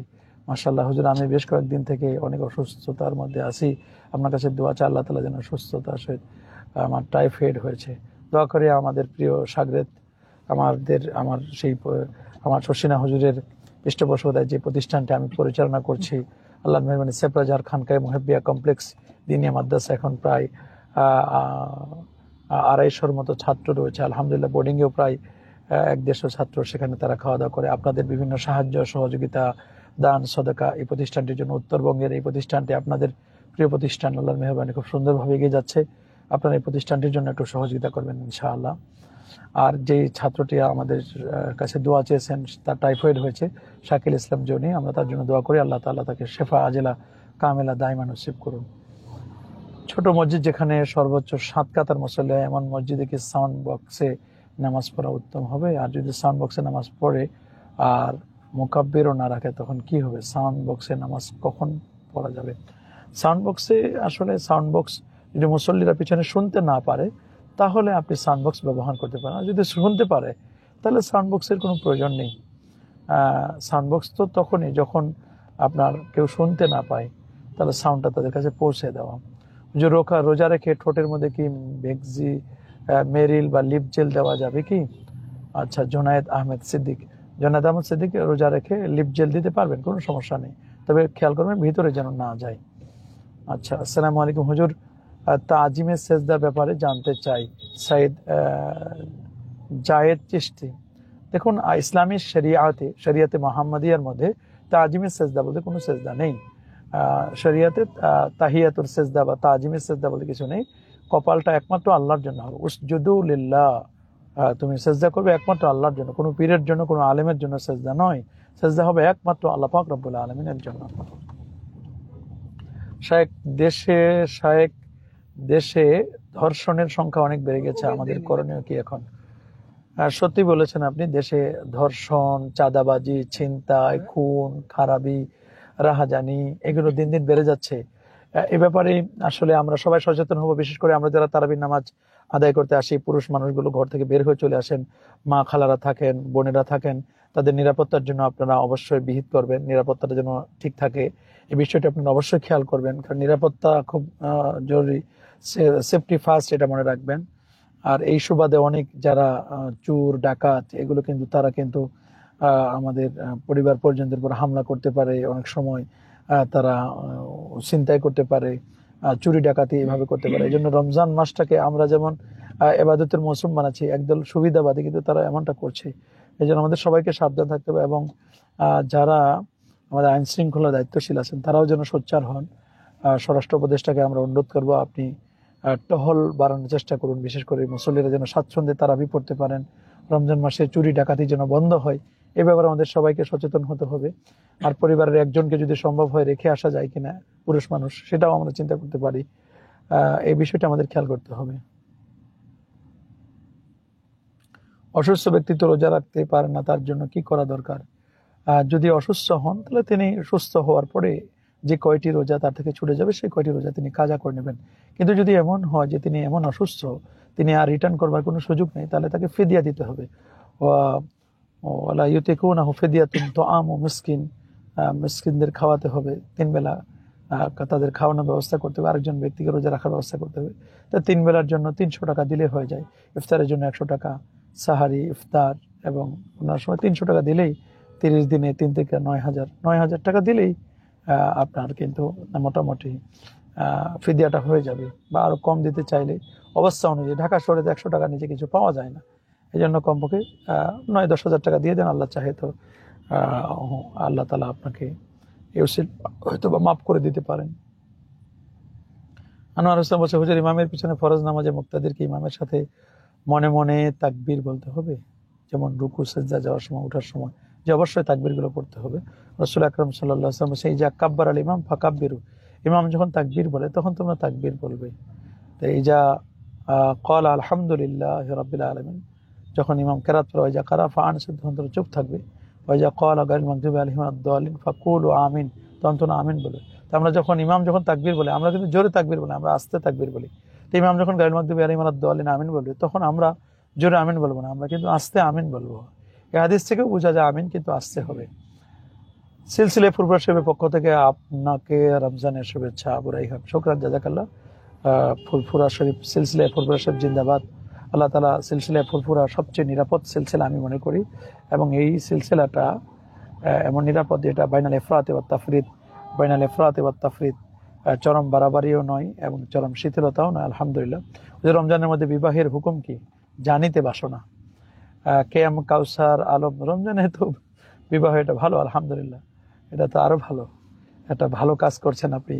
মাশাআল্লাহ হুজুর, আমি বেশ কয়েকদিন থেকে অনেক অসুস্থতার মধ্যে আছি, আপনার কাছে দোয়া চাই আল্লাহ তাআলা যেন সুস্থতার সহিত, আমার টাইফয়েড হয়েছে, দোয়া করে আমাদের প্রিয় সাগরেদ, আমার শশিনা হুজুরের পৃষ্ঠপোষকতায় যে প্রতিষ্ঠানটি আমি পরিচালনা করছি, আল্লাহর মেহরবানি, শেপরাজার খানকায় মুহিবিয়া কমপ্লেক্স দিনিয়া মাদ্রাসা, এখন প্রায় 250 মতো ছাত্র রয়েছে। আলহামদুলিল্লাহ, বোর্ডিংয়েও প্রায় 150 ছাত্র সেখানে তারা খাওয়া দাওয়া করে। আপনাদের বিভিন্ন সাহায্য, সহযোগিতা, দান, সদকা এই প্রতিষ্ঠানটির জন্য, উত্তরবঙ্গের এই প্রতিষ্ঠানটি আপনাদের প্রিয় প্রতিষ্ঠান, আল্লাহর মেহরবানি খুব সুন্দরভাবে এগিয়ে যাচ্ছে। আপনারা এই প্রতিষ্ঠানটির জন্য একটু সহযোগিতা করবেন ইনশাআল্লাহ। আর যে ছাত্রটি আমাদের কাছে দোয়া চেয়েছেন, তার টাইফয়েড হয়েছে, শাকিল ইসলাম জনি, আমরা তার জন্য দোয়া করি, আল্লাহ তাআলা তাকে শেফা আজেলা কামেলা দাইমা নসিব করুন। ছোট মসজিদ যেখানে সর্বোচ্চ 7 কাতার মুসল্লি হয়, এমন মসজিদে কি সাউন্ড বক্সে নামাজ পড়া উত্তম হবে? আর যদি সাউন্ড বক্সে নামাজ পড়ে আর মুকাব্বিরও না রাখে, তখন কি হবে? সাউন্ড বক্সে নামাজ কখন পড়া যাবে? সাউন্ড বক্স যদি মুসল্লিরা পিছনে শুনতে না পারে, তাহলে আপনি সাউন্ড বক্স ব্যবহার করতে পারেন। আর যদি শুনতে পারে তাহলে সাউন্ড বক্সের কোনো প্রয়োজন নেই। সাউন্ড বক্স তো তখনই যখন আপনার কেউ শুনতে না পায়, তাহলে সাউন্ডটা তাদের কাছে পৌঁছে দেওয়া। যে রোজা রেখে ঠোঁটের মধ্যে কি ভেক্সি, মেরিল বা লিপ জেল দেওয়া যাবে কি? আচ্ছা, জুনায়েদ আহমেদ সিদ্দিক রোজা রেখে লিপ জেল দিতে পারবেন, কোনো সমস্যা নেই, তবে খেয়াল করবেন ভিতরে যেন না যায়। আচ্ছা, আসসালামু আলাইকুম হুজুর, তাজিমের সেজদার ব্যাপারে জানতে চাই। সাইদ জায়েদ চিশতি। দেখুন, ইসলামী শরিয়াতে মোহাম্মদিয়ার মধ্যে তাজিমের সেজদা বলতে কোনো সেজদা নেই। শরিয়াতে তাহিয়াতুর সেজদা বা তাজিমের সেজদা বলতে কিছু নেই। কপালটা একমাত্র আল্লাহর জন্য হবে। উসজুদু লিল্লাহ, তুমি সেজদা করবে একমাত্র আল্লাহর জন্য, কোনো পীরের জন্য, কোনো আলেমের জন্য সেজদা নয়। সেজদা হবে একমাত্র আল্লাহ পাক রব্বুল আলামিনের জন্য। শায়েক দেশে ধর্ষণের সংখ্যা অনেক বেড়ে গেছে, আমাদের করণীয় কি এখন? সত্যি বলেছেন আপনি, দেশে ধর্ষণ, চাঁদাবাজি, ছিনতাই, খুন খারাপি, রাহাজানি এগুলো দিন দিন বেড়ে যাচ্ছে। এ ব্যাপারে আসলে আমরা সবাই সচেতন হব। বিশেষ করে আমরা যারা তারাবির নামাজ আদায় করতে আসি, পুরুষ মানুষগুলো ঘর থেকে বের হয়ে চলে আসেন, মা খালারা থাকেন, বোনেরা থাকেন, তাদের নিরাপত্তার জন্য আপনারা অবশ্যই বিহিত করবেন, নিরাপত্তাটা যেন ঠিক থাকে এই বিষয়টা আপনারা অবশ্যই খেয়াল করবেন, কারণ নিরাপত্তা খুব জরুরি। সেফটি ফার্স্ট, এটা মনে রাখবেন। আর এই সুবাদে অনেক যারা চোর ডাকাত এগুলো কিন্তু তারা কিন্তু আমাদের পরিবার পরিজনদের উপর হামলা করতে পারে, অনেক সময় তারা ছিনতাই করতে পারে, চুরি ডাকাতি এভাবে করতে পারে। এই জন্য রমজান মাসটাকে আমরা যেমন ইবাদতের মৌসুম বানাচ্ছি, একদল সুবিধাবাদী কিন্তু তারা এমনটা করছে। এই জন্য আমাদের সবাইকে সাবধান থাকতে হবে, এবং যারা আমাদের আইন শৃঙ্খলা দায়িত্বশীল আছেন তারাও যেন সোচ্চার হন। স্বরাষ্ট্র উপদেষ্টাকে আমরা অনুরোধ করবো, আপনি টহল বাড়ানোর চেষ্টা করুন, বিশেষ করে মুসল্লিরা যেন স্বাচ্ছন্দ্যে তারাবি পড়তে পারেন, রমজান মাসে চুরি ডাকাতি যেন বন্ধ হয়। এ ব্যাপারে আমাদের সবাইকে সচেতন হতে হবে। আর পরিবারের একজনকে যদি সম্ভব হয় রেখে আসা যায় কিনা, পুরুষ মানুষ, সেটাও আমরা চিন্তা করতে পারি। এই বিষয়টা আমাদের খেয়াল করতে হবে। অসুস্থ ব্যক্তি তো রোজা রাখতে পারেন না, তার জন্য কি করা দরকার? যদি অসুস্থ হন তাহলে তিনি সুস্থ হওয়ার পরে যে কয়টি রোজা তার থেকে ছুটে যাবে সেই কয়টি রোজা তিনি কাজা করে নেবেন। কিন্তু যদি এমন হয় যে তিনি এমন অসুস্থ, তিনি আর রিটার্ন করবার কোনো সুযোগ নেই, তাহলে তাকে ফিদিয়া দিতে হবে। ওয়ালা ইউতিকুনাহু ফিদিয়াতুন তুআমু মিসকিন, মিসকিনদের খাওয়াতে হবে, 3 বেলা তাদের খাওয়ানোর ব্যবস্থা করতে হবে, আরেকজন ব্যক্তিকে রোজা রাখার ব্যবস্থা করতে হবে। তা 3 বেলার জন্য 300 টাকা দিলে হয়ে যায়। ইফতারের জন্য 100 টাকা, সাহারি, ইফতার এবং ওনার সময় 300 টাকা দিলেই 30 দিনে 3 থেকে 9,000 টাকা দিলেই আপনার কিন্তু মোটামুটি ফিদিয়াটা হয়ে যাবে। বা আরো কম দিতে চাইলে অবস্থা অনুযায়ী, ঢাকা শহরে 100 টাকা নিচে কিছু পাওয়া যায় না, এই জন্য কমপক্ষে 9-10 হাজার টাকা দিয়ে দেন। আল্লাহ চাহে তো আল্লাহ তালা আপনাকে হয়তো বা মাফ করে দিতে পারেন। আনোয়ার হোসেন বলছে, হুজুর ইমামের পিছনে ফরজ নামাজে মুক্তাদিরকে ইমামের সাথে মনে মনে তাকবীর বলতে হবে, যেমন রুকু সেজদা যাওয়ার সময়, ওঠার সময়, যে অবশ্যই তাকবীর গুলো পড়তে হবে। রাসূল আকরাম সাল্লাল্লাহু আলাইহি ওয়াসাল্লাম বলেছেন, ইজা কাব্বার আল ইমাম ফাকাব্বিরু, ইমাম যখন তাকবীর বলে তখন তোমরা তাকবীর বলবে। তো ইজা ক্বালা আলহামদুলিল্লাহি রাব্বিল আলামিন, যখন ইমাম কেরাত পড়ে, ইজা কারা ফাআনসিত, তখন তোমরা চুপ থাকবে। ওয়াইজা ক্বালা গায়রুল মাগদুবি আলাইহিম ওয়াদ-দাল্লিন ফাকুলু আমিন, তখন তোমরা আমিন বলবে। তো আমরা যখন ইমাম যখন তাকবীর বলে, আমরা কিন্তু জোরে তাকবীর বলি, আমরা আস্তে তাকবীর বলি। তো ইমাম যখন গায়রুল মাগদুবি আলাইহিম ওয়াদ-দাল্লিন আমিন বলবে, তখন আমরা জোরে আমিন বলবো না, আমরা কিন্তু আস্তে আমিন বলবো। এই হাদিস থেকেও বোঝা যায় আমিন কিন্তু আস্তে হবে। সিলসিলা ফুরফুরা সাহেবের পক্ষ থেকে আপনাকে রমজানের শুভেচ্ছা। আবু রাইহান, শুকরান, জাযাকাল্লাহ। ফুরফুরা শরীফ, সিলসিলা ফুরফুরা শরীফ জিন্দাবাদ। আল্লাহ তাআলা সিলসিলা ফুরফুরা সবচেয়ে নিরাপদ সিলসিলা আমি মনে করি, এবং এই সিলসিলাটা এমন নিরাপদ যেটা বাইনাল ইফরাত ওয়াত তাফরিদ, চরম বাড়াবাড়িও নয় এবং চরম শিথিলতাও নয়। আলহামদুলিল্লাহ। রমজানের মধ্যে বিবাহের হুকুম কি জানিতে বাসনা। কে এম কাউসার আলম, রমজানে তো বিবাহ, এটা ভালো, আলহামদুলিল্লাহ, এটা তো আরো ভালো, একটা ভালো কাজ করছেন আপনি।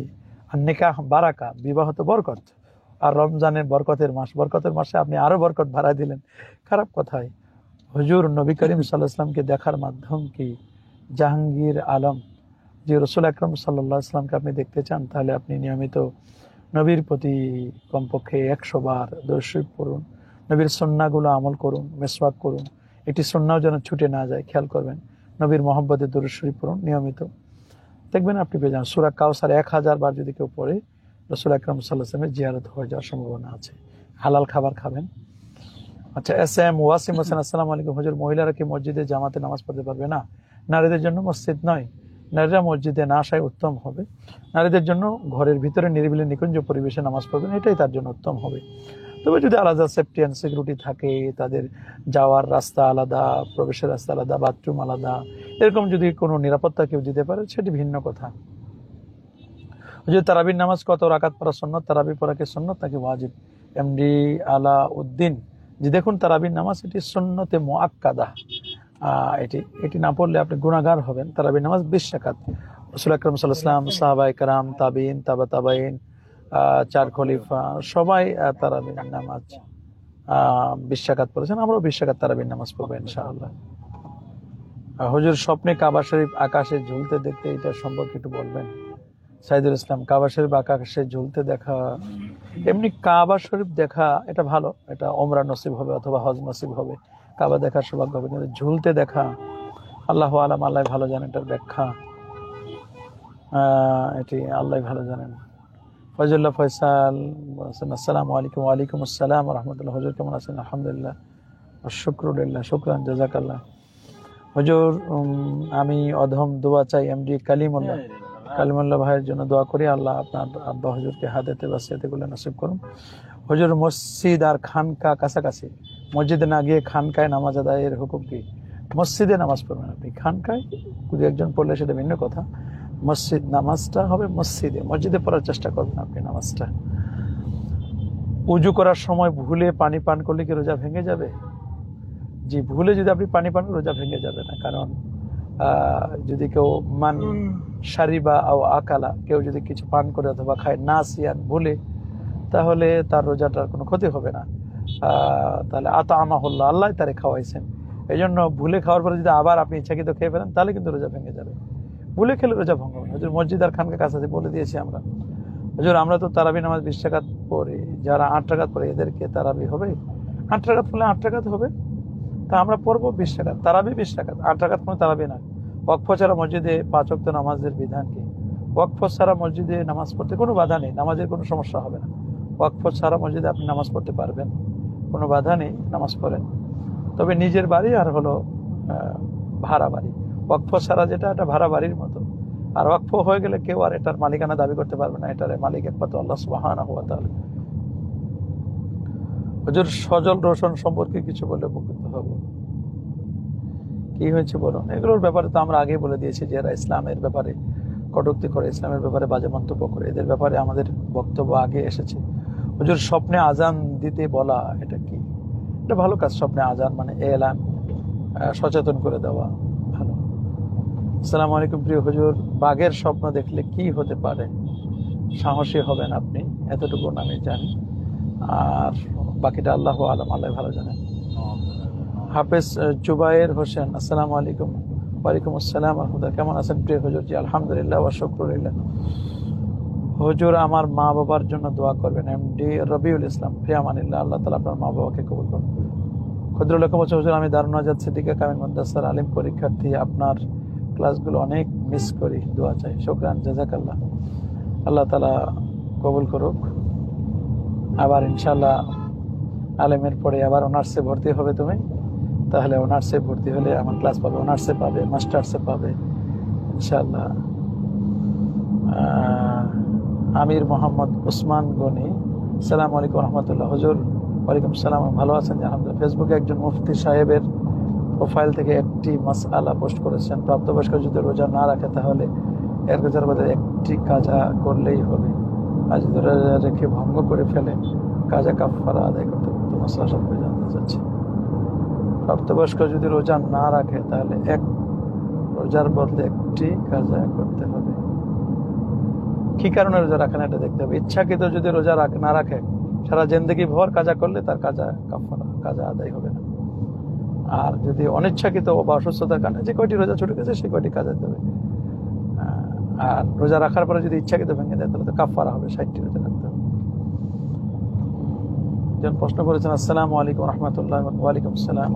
আর নিকাহ বারাকা, বিবাহ তো বরকত, আর রমজানের বরকতের মাস, বরকতের মাসে আপনি আরো বরকত বাড়ায় দিলেন, খারাপ কথাই। হুজুর নবী করিম সাল্লাল্লাহু আলাইহি ওয়াসাল্লামকে দেখার মাধ্যম কি? জাহাঙ্গীর আলম, যে রাসূল আকরাম সাল্লাল্লাহু আলাইহি ওয়াসাল্লামকে আপনি দেখতে চান, তাহলে আপনি নিয়মিত নবীর প্রতি কমপক্ষে 100 বার দরুদ শরীফ পড়ুন, নবীর সুন্নাহগুলো আমল করুন, মিসওয়াক করুন, একটি সুন্নাহও যেন ছুটে না যায়, খেয়াল করবেন। নবীর মহব্বতে দরুদ শরীফ পড়ুন নিয়মিত, দেখবেন আপনি পেয়ে যান। সূরা কাউসার 1000 বার যদি কেউ পড়ে, রাসূল আকরাম সাল্লাল্লাহু আলাইহি ওয়াসাল্লামের জিয়ারত হয়ে যাওয়ার সম্ভাবনা আছে। হালাল খাবার খাবেন। আচ্ছা, এস এম ওয়াসিম হোসেন, আসসালামু আলাইকুম হুজুর, মহিলারা কি মসজিদে জামাতে নামাজ পড়তে পারবে না? নারীদের জন্য মসজিদ নয়, নারীরা মসজিদে না আসাই উত্তম হবে। নারীদের জন্য ঘরের ভিতরে নিরিবিলি নিকুঞ্জ পরিবেশে নামাজ পড়বেন, এটাই তার জন্য উত্তম হবে। তবে যদি আলাদা সেফটি অ্যান্ড সিকিউরিটি থাকে, তাদের যাওয়ার রাস্তা আলাদা, প্রবেশের রাস্তা আলাদা, বাথরুম আলাদা, এরকম যদি কোনো নিরাপত্তা কেউ দিতে পারে সেটি ভিন্ন কথা। যদি তারাবির নামাজ কত রাকাত পড়া সুন্নত, তারাবি পড়া কি সুন্নত নাকি ওয়াজিব? এমডি আলা উদ্দিন, যে দেখুন তারাবির নামাজ এটি সুন্নতে মুআক্কাদা। এটি না পড়লে আপনি গুনাহগার হবেন। তারাবির নামাজ 20 রাকাত। রাসূল আকরাম সাল্লাল্লাহু আলাইহি ওয়াসাল্লাম, সাহাবায়ে কেরাম, তাবিঈন, তাবা তাবাঈন, 4 খলিফা সবাই তারাবির নামাজ 20 রাকাত পড়েছেন। আমরাও 20 রাকাত তারাবির নামাজ পড়বো ইনশাআল্লাহ। হুজুর, স্বপ্নে কাবা শরীফ আকাশে ঝুলতে দেখতে, এটা সম্পর্কে একটু বলবেন। সাইদুল ইসলাম, কাবা শরীফ আকাশে ঝুলতে দেখা, এমনি কাবা শরীফ দেখা এটা ভালো, এটা ওমরা নসিব হবে অথবা হজ নসিব হবে, কাবা দেখার সৌভাগ্য হবে। কিন্তু ঝুলতে দেখা, আল্লাহ আলাম, আল্লাহ ভালো জানেন এটার ব্যাখ্যা, এটি আল্লাহ ভালো জানেন। ফয়জুল্লাহ ফয়সাল, আসসালামু আলাইকুম। ওয়ালাইকুম আসসালাম রহমতুল্লাহ। হুজুর কেমন আছেন? আলহামদুলিল্লাহ, শুকরুলিল্লাহ, শুকরান, জাযাকাল্লাহ। হুজুর, আমি অধম, দোয়া চাই এমডি কালিমুল্লাহ ভাইয়ের জন্য দোয়া করি, আল্লাহ আপনার আব্বা হুজুরকে হাদায়াতে ওয়াসিয়াতে গুলো নসিব করুন। হুজুর, মসজিদ আর খানকা কাছাকাছি, মসজিদে না গিয়ে খানকায় নামাজ আদায়ের হুকুম কি? মসজিদে নামাজ পড়বেন আপনি, খানকায় যদি একজন পড়লে সেটা ভিন্ন কথা। মসজিদ নামাজটা হবে মসজিদে, মসজিদে পড়ার চেষ্টা করবেন আপনি নামাজটা। উজু করার সময় ভুলে পানি পান করলে কি রোজা ভেঙে যাবে? জি, ভুলে যদি আপনি পানি পান রোজা ভেঙে যাবে না, কারণ যদি কেউ মান শারিবা আও আকালা, কেউ যদি কিছু পান করে অথবা খায় নাসিয়ান ভুলে, তাহলে তার রোজাটার কোনো ক্ষতি হবে না। তাহলে আতামাহুল্লাহ, আল্লাহ তারে খাওয়াইছেন, এই জন্য ভুলে খাওয়ার পরে যদি আবার আপনি ইচ্ছাকৃত খেয়ে ফেলেন তাহলে কিন্তু রোজা ভেঙে যাবে। ভুলে খেলে রোজা ভঙ্গ হবে না। হুজুর, মসজিদ আর খানকা কাছাকাছি বলে দিয়েছি আমরা। হুজুর, আমরা তো তারাবি নামাজ 20 রাকাত পড়ি, যারা 8 রাকাত পড়ে এদেরকে তারাবি হবে? 8 রাকাত পড়লে 8 রাকাত হবে, তা আমরা পড়বো 20 রাকাত, তারাবি 20 রাকাত, 8 রাকাত কোনো তারাবি না। ওয়াকফ ছাড়া মসজিদে 5 ওয়াক্ত নামাজের বিধান কি? ওয়াকফ ছাড়া মসজিদে নামাজ পড়তে কোনো বাধা নেই, নামাজের কোনো সমস্যা হবে না। ওয়াকফ ছাড়া মসজিদে আপনি নামাজ পড়তে পারবেন, কোনো বাধা নেই, নামাজ পড়েন। তবে নিজের বাড়ি আর হলো ভাড়া বাড়ি, ওয়াকফ ছাড়া যেটা এটা ভাড়া বাড়ির মতো। আর ওয়াকফ হয়ে গেলে কেউ আর এটার মালিকানা দাবি করতে পারবে না, এটার মালিক একমাত্র আল্লাহ সুবহানাহু ওয়া তাআলা। হুজুর, সজল রোশন সম্পর্কে কিছু বলে উপকৃত হব। কি হয়েছে বলুন? এগুলোর ব্যাপারে তো আমরা আগেই বলে দিয়েছি, যারা ইসলামের ব্যাপারে কটূক্তি করে, ইসলামের ব্যাপারে বাজে মন্তব্য করে, এদের ব্যাপারে আমাদের বক্তব্য আগে এসেছে। হুজুর, স্বপ্নে আজান দিতে বলা এটা কি? এটা ভালো কাজ, স্বপ্নে আজান মানে এলান, সচেতন করে দেওয়া ভালো। আসসালামু আলাইকুম প্রিয় হুজুর, বাঘের স্বপ্ন দেখলে কি হতে পারে? সাহসী হবেন আপনি, এতটুকু আমি জানি, আর বাকিটা আল্লাহ আলম, আল্লাহ ভালো জানেন। হাফেজ জুবায়ের হোসেন, আসসালামু আলাইকুম। ওয়ালাইকুম আসসালাম রহমতুল্লাহ। কেমন আছেন প্রিয় হুজুর? জি আলহামদুলিল্লাহ ওয়া শুকরুলিল্লাহ। হুজুর, আমার মা বাবার জন্য দোয়া করবেন। এমডি রবিউল ইসলাম, ফিয়ামানিল্লাহ, আল্লাহ তাআলা আপনার মা বাবাকে কবুল করুন। ক্ষুদ্রলেখ বলছে, হুজুর, আমি দারুন আজাদ সিদ্দিকা কামিল মাদ্রাসার আলিম পরীক্ষার্থী, আপনার ক্লাসগুলো অনেক মিস করি, দোয়া চাই। শুকরান, জাযাকাল্লাহ, আল্লাহ তাআলা কবুল করুক। আবার ইনশাআল্লাহ আলেমের পরে আবার অনার্সে ভর্তি হবে তুমি, তাহলে অনার্সে ভর্তি হলে আমার ক্লাস পাবে, অনার্সে পাবে, মাস্টার্সে পাবে ইনশাআল্লাহ। আমির মোহাম্মদ উসমান গনি, আসসালামু আলাইকুম রহমতুল্লাহ। হুজুর, ওয়ালাইকুম সালাম, ভালো আছেন? আলহামদুলিল্লাহ। ফেসবুকে একজন মুফতি সাহেবের প্রোফাইল থেকে একটি মাসআলা পোস্ট করেছেন, প্রাপ্তবয়স্ক যদি রোজা না রাখে তাহলে এর রোজার বদলে একটি কাজা করলেই হবে, আর যদি রোজা রেখে ভঙ্গ করে ফেলে কাজা কাফারা আদায় করতে হবে। তো মাসআলা সম্পর্কে জানতে চাচ্ছি। প্রাপ্তবয়স্ক যদি রোজা না রাখে তাহলে এক রোজার বদলে একটি কাজা করতে হবে। কি কারণে রোজা রাখে না এটা দেখতে হবে। ইচ্ছাকৃত যদি রোজা না রাখে, সারা জিন্দেগি ভর কাজা করলে তার কাজা কাফারা, কাজা আদায় হবে না। আর যদি অনিচ্ছাকৃত বা অসুস্থতার কারণে যে কয়টি রোজা ছুটে গেছে সেই কয়টি কাজা দেবে। আর রোজা রাখার পরে যদি ইচ্ছাকৃত ভেঙে দেয় তাহলে তো কাফারা হবে, 60টি রোজা রাখতে হবে। একজন প্রশ্ন করেছেন, আসসালামু আলাইকুম রহমতুল্লাহ। ওয়ালাইকুম আসসালাম।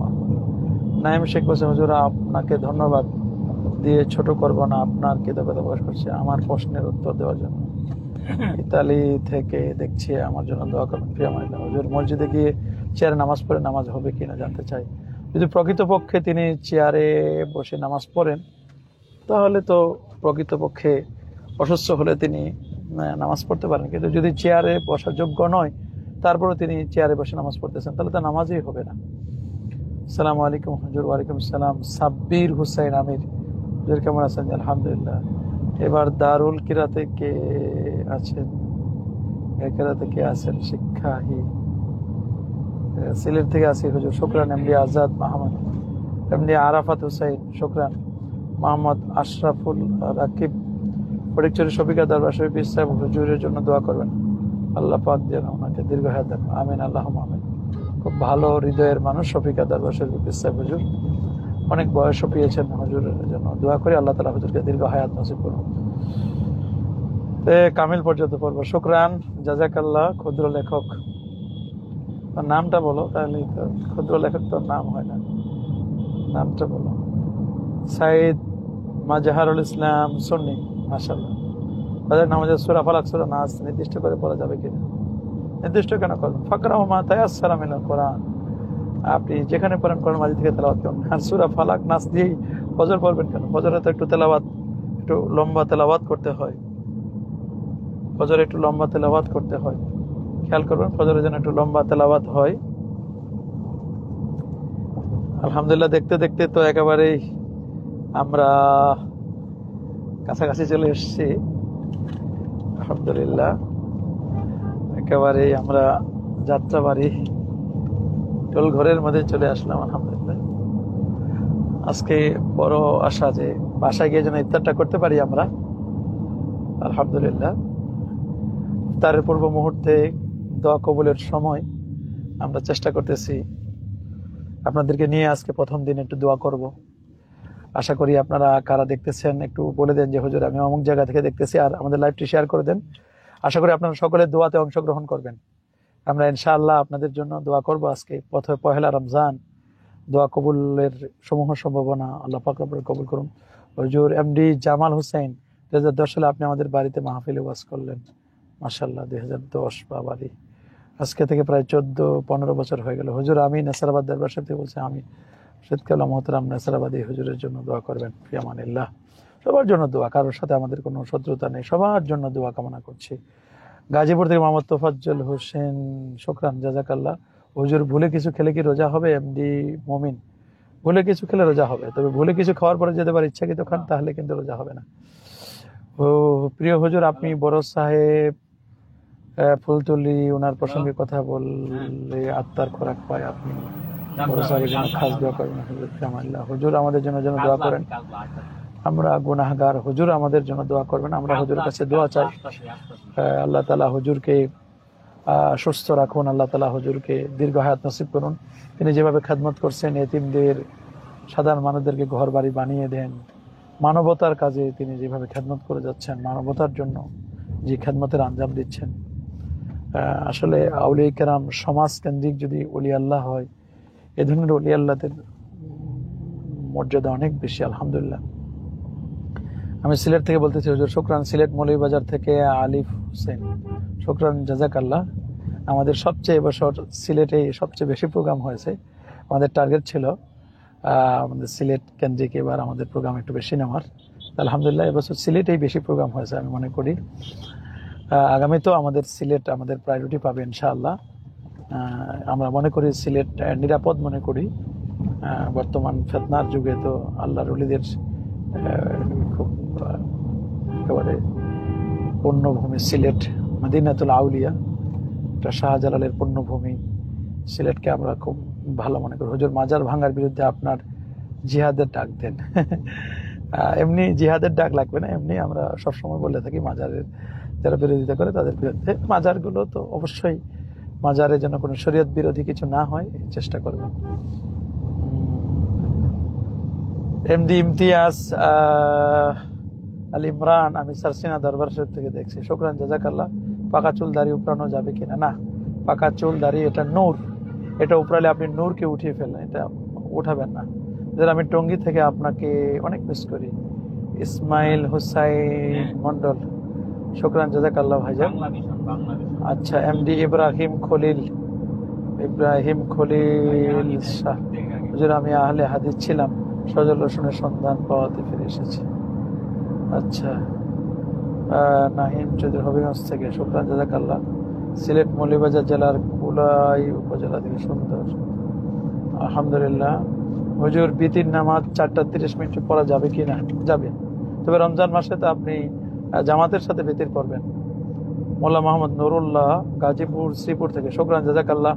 নাইম শেখ বলছে, হুজুর, আপনাকে ধন্যবাদ দিয়ে ছোট করবো না, আপনার কৃতজ্ঞতা প্রকাশ করছে আমার প্রশ্নের উত্তর দেওয়ার জন্য। ইতালি থেকে দেখছি, আমার জন্য দোয়া করবেন প্রিয় মাইলা। হুজুর মসজিদে গিয়ে চেয়ারে নামাজ পড়ে নামাজ হবে কিনা জানতে চাই। যদি প্রকৃতপক্ষে তিনি চেয়ারে বসে নামাজ পড়েন তাহলে তো প্রকৃতপক্ষে অসুস্থ হলে তিনি নামাজ পড়তে পারেন, কিন্তু যদি চেয়ারে বসার যোগ্য নয় তারপরে তিনি চেয়ারে বসে নামাজ পড়তেছেন তাহলে তো নামাজই হবে না। আসসালামু আলাইকুম হুজুর। ওয়ালাইকুম আসসালাম। সাব্বির হুসাইন আমির, হুজুর কেমন আছেন? আলহামদুলিল্লাহ। এবার দারুল কিরাতে কে আছেন? কিরাতে কে আছেন শিক্ষাহী? সিলেট থেকে আছি হুজুর। শুকরান। এমডি আজাদ মাহমুদ, এমডি আরাফাত হুসাইন, শুকরান। মোহাম্মদ আশরাফুল রাকিব, ফটিকছড়ি শফিকা দরবার শরীফ সাহেব, হুজুরের জন্য দোয়া করবেন, আল্লাহ পাক যেন ওনাকে দীর্ঘ হায়াত দেন। আমিন, আল্লাহুম্মা আমিন। খুব ভালো হৃদয়ের মানুষ শফিকা দরবার শরীফ সাহেব হুজুর, অনেক বয়সও পেয়েছেন, হুজুরের জন্য দোয়া করি আল্লাহ তাআলা হুজুরকে দীর্ঘ হায়াত নসিব করুন। কামিল পর্যন্ত পড়ব। শুকরান, জাযাকাল্লাহ। ক্ষুদ্র লেখক, তার নামটা বলো তাহলেই তো। ক্ষুদ্র লেখক তো নাম হয় না, নামটা বলো। সাইদ মাজহারুল ইসলাম সুন্নি, মাশাআল্লাহ। তাদের নামাজে সূরা ফালাক, সূরা নাস নির্দিষ্ট করে পড়া যাবে কিনা? নির্দিষ্ট কেন করবেন? ফাকরাউ মা তায়াসসারা মিনাল কোরআন, আপনি যেখানে পড়েন কোরআন মাজিদ থেকে তেলাওয়াত করুন। আর সূরা ফালাক নাস দিয়েই ফজর পড়বেন কেন? ফজরে তো একটু তেলাওয়াত, একটু লম্বা তেলাওয়াত করতে হয়। ফজরে একটু লম্বা তেলাওয়াত করতে হয়, খেয়াল করবেন ফজরের জন্য একটু লম্বা তেলাওয়াত হয়। আলহামদুলিল্লাহ, দেখতে দেখতে তো একেবারেই আমরা কাছাকাছি চলে এসেছি। আলহামদুলিল্লাহ, একেবারেই আমরা যাত্রাবাড়ি টোল ঘরের মধ্যে চলে আসলাম। আলহামদুলিল্লাহ, আজকে বড় আশা যে বাসায় গিয়ে যেন ইফতারটা করতে পারি আমরা। আলহামদুলিল্লাহ, ইফতারের পূর্ব মুহূর্তে দোয়া কবুলের সময় আমরা চেষ্টা করতেছি আপনাদেরকে নিয়ে আজকে প্রথম দিন একটু দোয়া করব। আশা করি আপনারা কারা দেখতেছেন একটু বলে দেন যে হুজুর আমি অমুক জায়গা থেকে দেখতেছি, আর আমাদের লাইভটি শেয়ার করে দেন। আশা করি আপনারা সকলে দোয়াতে অংশগ্রহণ করবেন। আমরা ইনশাআল্লাহ আপনাদের জন্য দোয়া করব। আজকে পহেলা রমজান, দোয়া কবুলের সমূহ সম্ভাবনা, আল্লাহ পাক রব্বুল কবুল করুন। হুজুর এমডি জামাল হোসেন, 2010 সালে আপনি আমাদের বাড়িতে মাহফিলে ওয়াজ করলেন, মাশাআল্লাহ। 2010 বাবারি, আজকে থেকে প্রায় 14-15 বছর হয়ে গেল। হুজুর আমি নেসারাবাদ দরবার শরীফ থেকে বলছি। আমি শীতকাল মোহতারাম নেসারাবাদী হুজুরের জন্য দোয়া করবেন। ফি আমানিল্লাহ। সবার জন্য দোয়া, কারোর সাথে আমাদের কোনো শত্রুতা নেই, সবার জন্য দোয়া কামনা করছি। গাজীপুর থেকে মোহাম্মদ তোফাজ্জল হোসেন, শুকরান, জাযাকাল্লাহ। হুজুর ভুলে কিছু খেলে কি রোজা হবে? এমডি মমিন, ভুলে কিছু খেলে রোজা হবে, তবে ভুলে কিছু খাওয়ার পরে যদি আবার ইচ্ছাকৃত খান তাহলে কিন্তু রোজা হবে না। ও প্রিয় হুজুর, আপনি বড় সাহেব ফুলতলি ওনার প্রসঙ্গে কথা বললে আত্মার খোরাক পায়, আপনি বড় সাহেবের জন্য খাস দোয়া করবেন। হুজুর ফিয়ামানিল্লাহ। হুজুর আমাদের জন্য দোয়া করেন, আমরা গুনাহগার, হুজুর আমাদের জন্য দোয়া করবেন। আমরা হুজুরের কাছে দোয়া চাই, আল্লাহ তাআলা হুজুরকে সুস্থ রাখুন, আল্লাহ তাআলা হুজুরকে দীর্ঘ হায়াত নসিব করুন। তিনি যেভাবে খেদমত করছেন, এতিমদের, সাধারণ মানুষদেরকে ঘর বাড়ি বানিয়ে দেন, মানবতার কাজে তিনি যেভাবে খেদমত করে যাচ্ছেন, মানবতার জন্য যে খেদমতের আঞ্জাম দিচ্ছেন, আসলে আউলিয়া কেরাম সমাজ কেন্দ্রিক যদি ওলি আল্লাহ হয়, এ ধরনের ওলি আল্লাহদের মর্যাদা অনেক বেশি। আলহামদুলিল্লাহ। আমি সিলেট থেকে বলতেছি হুজুর। শুকরান। সিলেট মৌলভীবাজার থেকে আলিফ হোসেন, শুকরান, জাযাকাল্লাহ। আমাদের সবচেয়ে এবছর সিলেটে সবচেয়ে বেশি প্রোগ্রাম হয়েছে। আমাদের টার্গেট ছিল আমাদের সিলেট কেন্দ্রিক এবার আমাদের প্রোগ্রাম একটু বেশি নেওয়ার। আলহামদুলিল্লাহ, এবছর সিলেটেই বেশি প্রোগ্রাম হয়েছে আমি মনে করি। আগামী তো আমাদের সিলেট আমাদের প্রায়োরিটি পাবে ইনশাআল্লাহ। আমরা মনে করি সিলেট নিরাপদ মনে করি। বর্তমান ফিতনার যুগে তো আল্লাহর ওলিদের খুব একেবারে পুণ্যভূমি সিলেট, মদিনাতুল আউলিয়া, এটা শাহজালালের পুণ্যভূমি। সিলেটকে আমরা খুব ভালো মনে করি। হুজুর মাজার ভাঙার বিরুদ্ধে আপনার জিহাদের ডাক দেন। এমনি জিহাদের ডাক লাগবে না, এমনি আমরা সবসময় বলে থাকি মাজারের যারা বিরোধিতা করে তাদের বিরুদ্ধে। মাজারগুলো তো অবশ্যই মাজারে যেন কোনো শরীয়ত বিরোধী কিছু না হয় চেষ্টা করবেন। এমডি ইমতিয়াজ আল ইমরান, আমি সারসিনা দরবার শরীফ থেকে দেখছি। শুকরান, জাযাকাল্লাহ। পাকা চুল দাড়ি উপরানো যাবে কিনা? না, পাকা চুল দাড়ি এটা নূর, এটা উপরালে আপনি নূরকে উঠিয়ে ফেলেন, এটা উঠাবেন না। আমি টঙ্গী থেকে আপনাকে অনেক মিস করি। ইসমাইল হুসাইন মন্ডল, শুকরান জাযাকাল্লাহ ভাইজান। আচ্ছা, এমডি ইব্রাহিম খলিল শাহ, হুজুর আমি আহলে হাদিস ছিলাম, সজল রসুনের সন্ধান পাওয়াতে ফিরে এসেছি। আচ্ছা, নাহিম চৌধুরী হবিগঞ্জ থেকে, শুকরান জাযাকাল্লাহ। সিলেট মৌলভীবাজার জেলার কুলাই উপজেলা থেকে, সুন্দর, আলহামদুলিল্লাহ। হুজুর বিতির নামাজ 4:30 পড়া যাবে কি না? যাবে, তবে রমজান মাসে তো আপনি জামাতের সাথে বিতির করবেন। মোল্লা মোহাম্মদ নুরুল্লাহ গাজীপুর শ্রীপুর থেকে, শুকরান জাযাকাল্লাহ।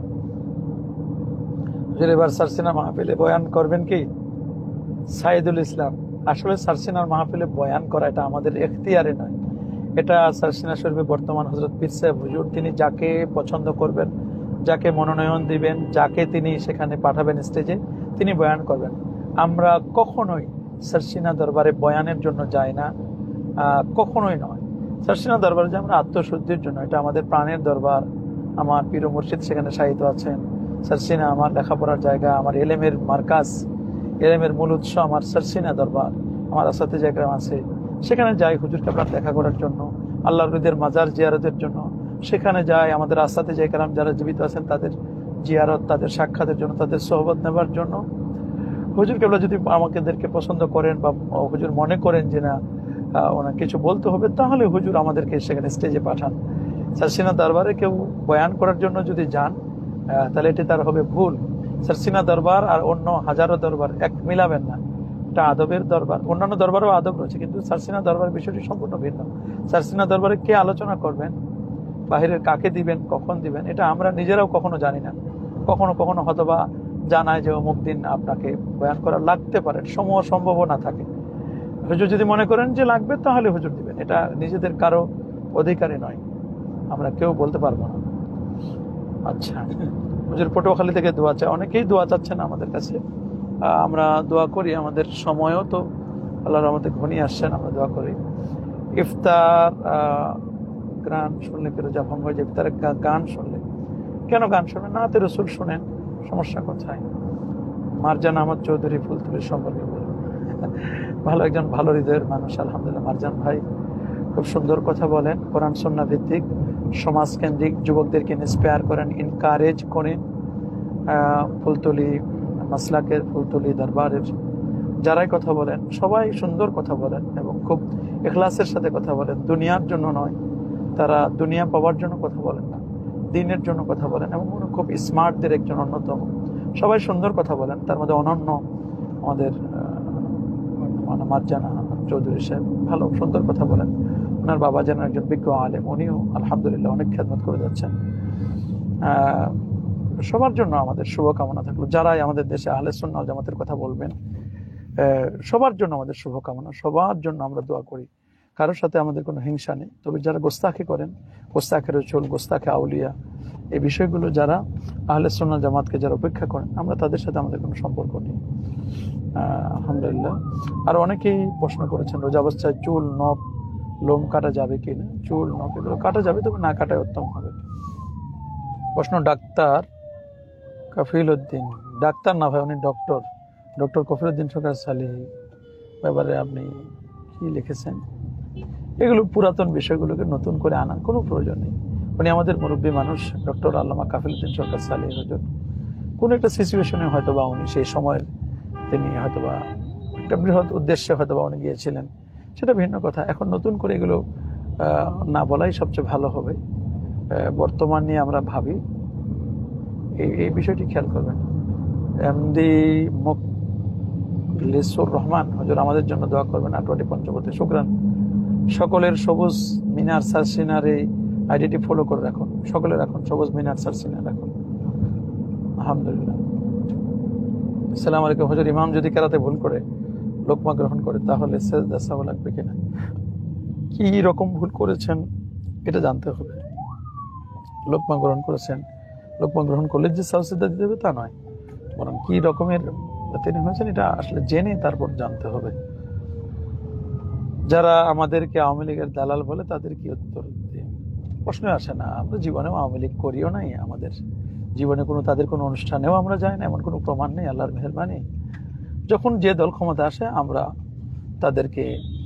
হুজুর এবার সারসিনা মাহফিলে বয়ান করবেন কি? সাইদুল ইসলাম, আসলে সারসিনার মাহফিলে বয়ান করা এটা আমাদের এখতিয়ারে নয়, এটা সারসিনা শরীফে বর্তমান হযরত পীর সাহেব হুজুর তিনি যাকে পছন্দ করবেন, যাকে মনোনয়ন দিবেন, যাকে তিনি সেখানে পাঠাবেন স্টেজে, তিনি বয়ান করবেন। আমরা কখনোই সারসিনা দরবারে বয়ানের জন্য যাই না, কখনোই নয়। সারসিনা দরবারে যে আমরা আত্মশুদ্ধির জন্য, এটা আমাদের প্রাণের দরবার। আমার পীর ও মুর্শিদ সেখানে শায়িত আছেন। সারসিনা আমার লেখাপড়ার জায়গা, আমার এলেমের মার্কাজ, এলেমের মূল উৎস আমার সারসিনা দরবার। আমার আসাতিজা একরাম আছে, সেখানে যাই হুজুরকে আপনার দেখা করার জন্য, আল্লাহর ওলিদের মাজার জিয়ারতের জন্য। সেখানে যাই আমাদের আসাতিজা একরাম যারা জীবিত আছেন তাদের জিয়ারত, তাদের সাক্ষাতের জন্য, তাদের সোহবত নেবার জন্য। হুজুর কেবল যদি আমাদেরকে পছন্দ করেন বা হুজুর মনে করেন যে না ওনার কিছু বলতে হবে, তাহলে হুজুর আমাদেরকে সেখানে স্টেজে পাঠান। সারসিনা দরবারে কেউ বয়ান করার জন্য যদি যান, তাহলে এটি তার হবে ভুল। সারসিনা দরবার আর অন্য হাজারো দরবার এক মিলাবেন না, এটা আদবের দরবার। অন্যান্য দরবারও আদব রয়েছে, কিন্তু সারসিনা দরবারের বিষয়টি সম্পূর্ণ ভিন্ন। সারসিনা দরবারে কে আলোচনা করবেন, বাহিরের কাকে দিবেন, কখন দিবেন, এটা আমরা নিজেরাও কখনো জানি না। কখনো কখনো হয়তোবা জানায় যে অমুক দিন আপনাকে বয়ান করা লাগতে পারে, সময় সম্ভাবনা থাকে। হুজুর যদি মনে করেন যে লাগবে, তাহলে হুজুর দিবেন, এটা নিজেদের কারো অধিকারী নয়, আমরা কেউ বলতে পারবো না। আচ্ছা, হুজুর পটুয়াখালী থেকে দোয়া চায়, অনেকেই দোয়া চাচ্ছেন আমাদের কাছে, আমরা দোয়া করি। আমাদের সময়ও তো আল্লাহর রহমতে ঘনিয়ে আসছেন, আমরা দোয়া করি। ইফতার গান শুনলে রোজা ভঙ্গ হয়ে যায়, ইফতারের গান শুনলে কেন গান শোনেন? নাতে রসুল শোনেন, সমস্যা কোথায়? মারজান আহমদ চৌধুরী ফুলতলির সম্পর্কে বলুন। ভালো, একজন ভালো হৃদয়ের মানুষ আলহামদুলিল্লাহ। মারজান ভাই খুব সুন্দর কথা বলেন, কোরআন সুন্নাহ ভিত্তিক, সমাজ কেন্দ্রিক, যুবকদেরকে ইন্সপায়ার করেন, এনকারেজ করেন। ফুলতলি মাসলাকের, ফুলতলি দরবারের যারাই কথা বলেন সবাই সুন্দর কথা বলেন এবং খুব ইখলাসের সাথে কথা বলেন। দুনিয়ার জন্য নয়, তারা দুনিয়া পাওয়ার জন্য কথা বলেন না, দিনের জন্য কথা বলেন, এবং খুব স্মার্টদের একজন অন্যতম। সবাই সুন্দর কথা বলেন, তার মধ্যে অনন্য আমাদের মারজানা চৌধুরী সাহেব ভালো সুন্দর কথা বলেন। ওনার বাবা যেন একজন বিজ্ঞ আলেম, উনিও আলহামদুলিল্লাহ অনেক খেদমত করে যাচ্ছেন। সবার জন্য আমাদের শুভকামনা থাকলো, যারাই আমাদের দেশে আহলে সুন্নাহ ওয়াল জামাতের কথা বলবেন, সবার জন্য আমাদের শুভকামনা, সবার জন্য আমরা দোয়া করি। কারোর সাথে আমাদের কোনো হিংসা নেই, তবে যারা গোস্তাখি করেন, গোস্তাখে রসুল, গোস্তাখে আউলিয়া, এই বিষয়গুলো যারা আহলে সুন্নাহ জামাতকে যারা উপেক্ষা করেন, আমরা তাদের সাথে আমাদের কোনো সম্পর্ক নেই আলহামদুলিল্লাহ। আর অনেকেই প্রশ্ন করেছেন রোজা অবস্থায় চুল, নখ, লোম কাটা যাবে কিনা? চুল, নখ এগুলো কাটা যাবে, তবে না কাটাই উত্তম হবে। প্রশ্ন ডাক্তার কফিল উদ্দিন, ডাক্তার না ভাই, উনি ডক্টর কফিল উদ্দিন সরকার সালিহি ব্যাপারে আপনি কি লিখেছেন? এগুলো পুরাতন বিষয়গুলোকে নতুন করে আনার কোনো প্রয়োজন নেই। উনি আমাদের মুরব্বী মানুষ, ডক্টর আল্লামা কাফিল উদ্দিন সরকার সালিহি হুজুর। কোনো একটা সিচুয়েশনে হয়তোবা উনি সেই সময়ের তিনি হয়তোবা একটা বৃহৎ উদ্দেশ্যে হয়তোবা উনি গিয়েছিলেন, সেটা ভিন্ন কথা। এখন নতুন করে এগুলো না বলাই সবচেয়ে ভালো হবে। বর্তমান নিয়ে আমরা ভাবি, এই বিষয়টি খেয়াল করবেন। এমডি মুখলিসুর রহমান হুজুর আমাদের জন্য দোয়া করবেন, আটোয়াটি পঞ্চবর্তী। শুকরান। সকলের সবুজ মিনার সারসিনার এই আইডিটি ফলো করে রাখুন, সকলে রাখুন, সবুজ মিনার সারসিনার রাখুন আলহামদুলিল্লাহ। আসসালামু আলাইকুম হুজুর, ইমাম যদি কেরাতে ভুল করে লোকমা গ্রহণ করে, তাহলে সেজদা সাওয়া লাগবে কিনা? কি রকম ভুল করেছেন এটা জানতে হবে। লোকমা গ্রহণ করেছেন, লোকমা গ্রহণ করলে যে সাজদা দিতে হবে তা নয়, বরং কি রকমের তিনি হয়েছেন এটা আসলে জেনে তারপর জানতে হবে। যারা আমাদেরকে আওয়ামী লীগের দালাল বলে তাদের কি উত্তর দিন? প্রশ্ন আসে না। আমরা জীবনেও আওয়ামী লীগ করিও নাই, আমাদের জীবনে কোনো তাদের কোনো অনুষ্ঠানেও আমরা যাই না, এমন কোনো প্রমাণ নেই। আল্লাহর মেহেরবানি, যখন যে দল ক্ষমতা আসে আমরা তাদেরকে,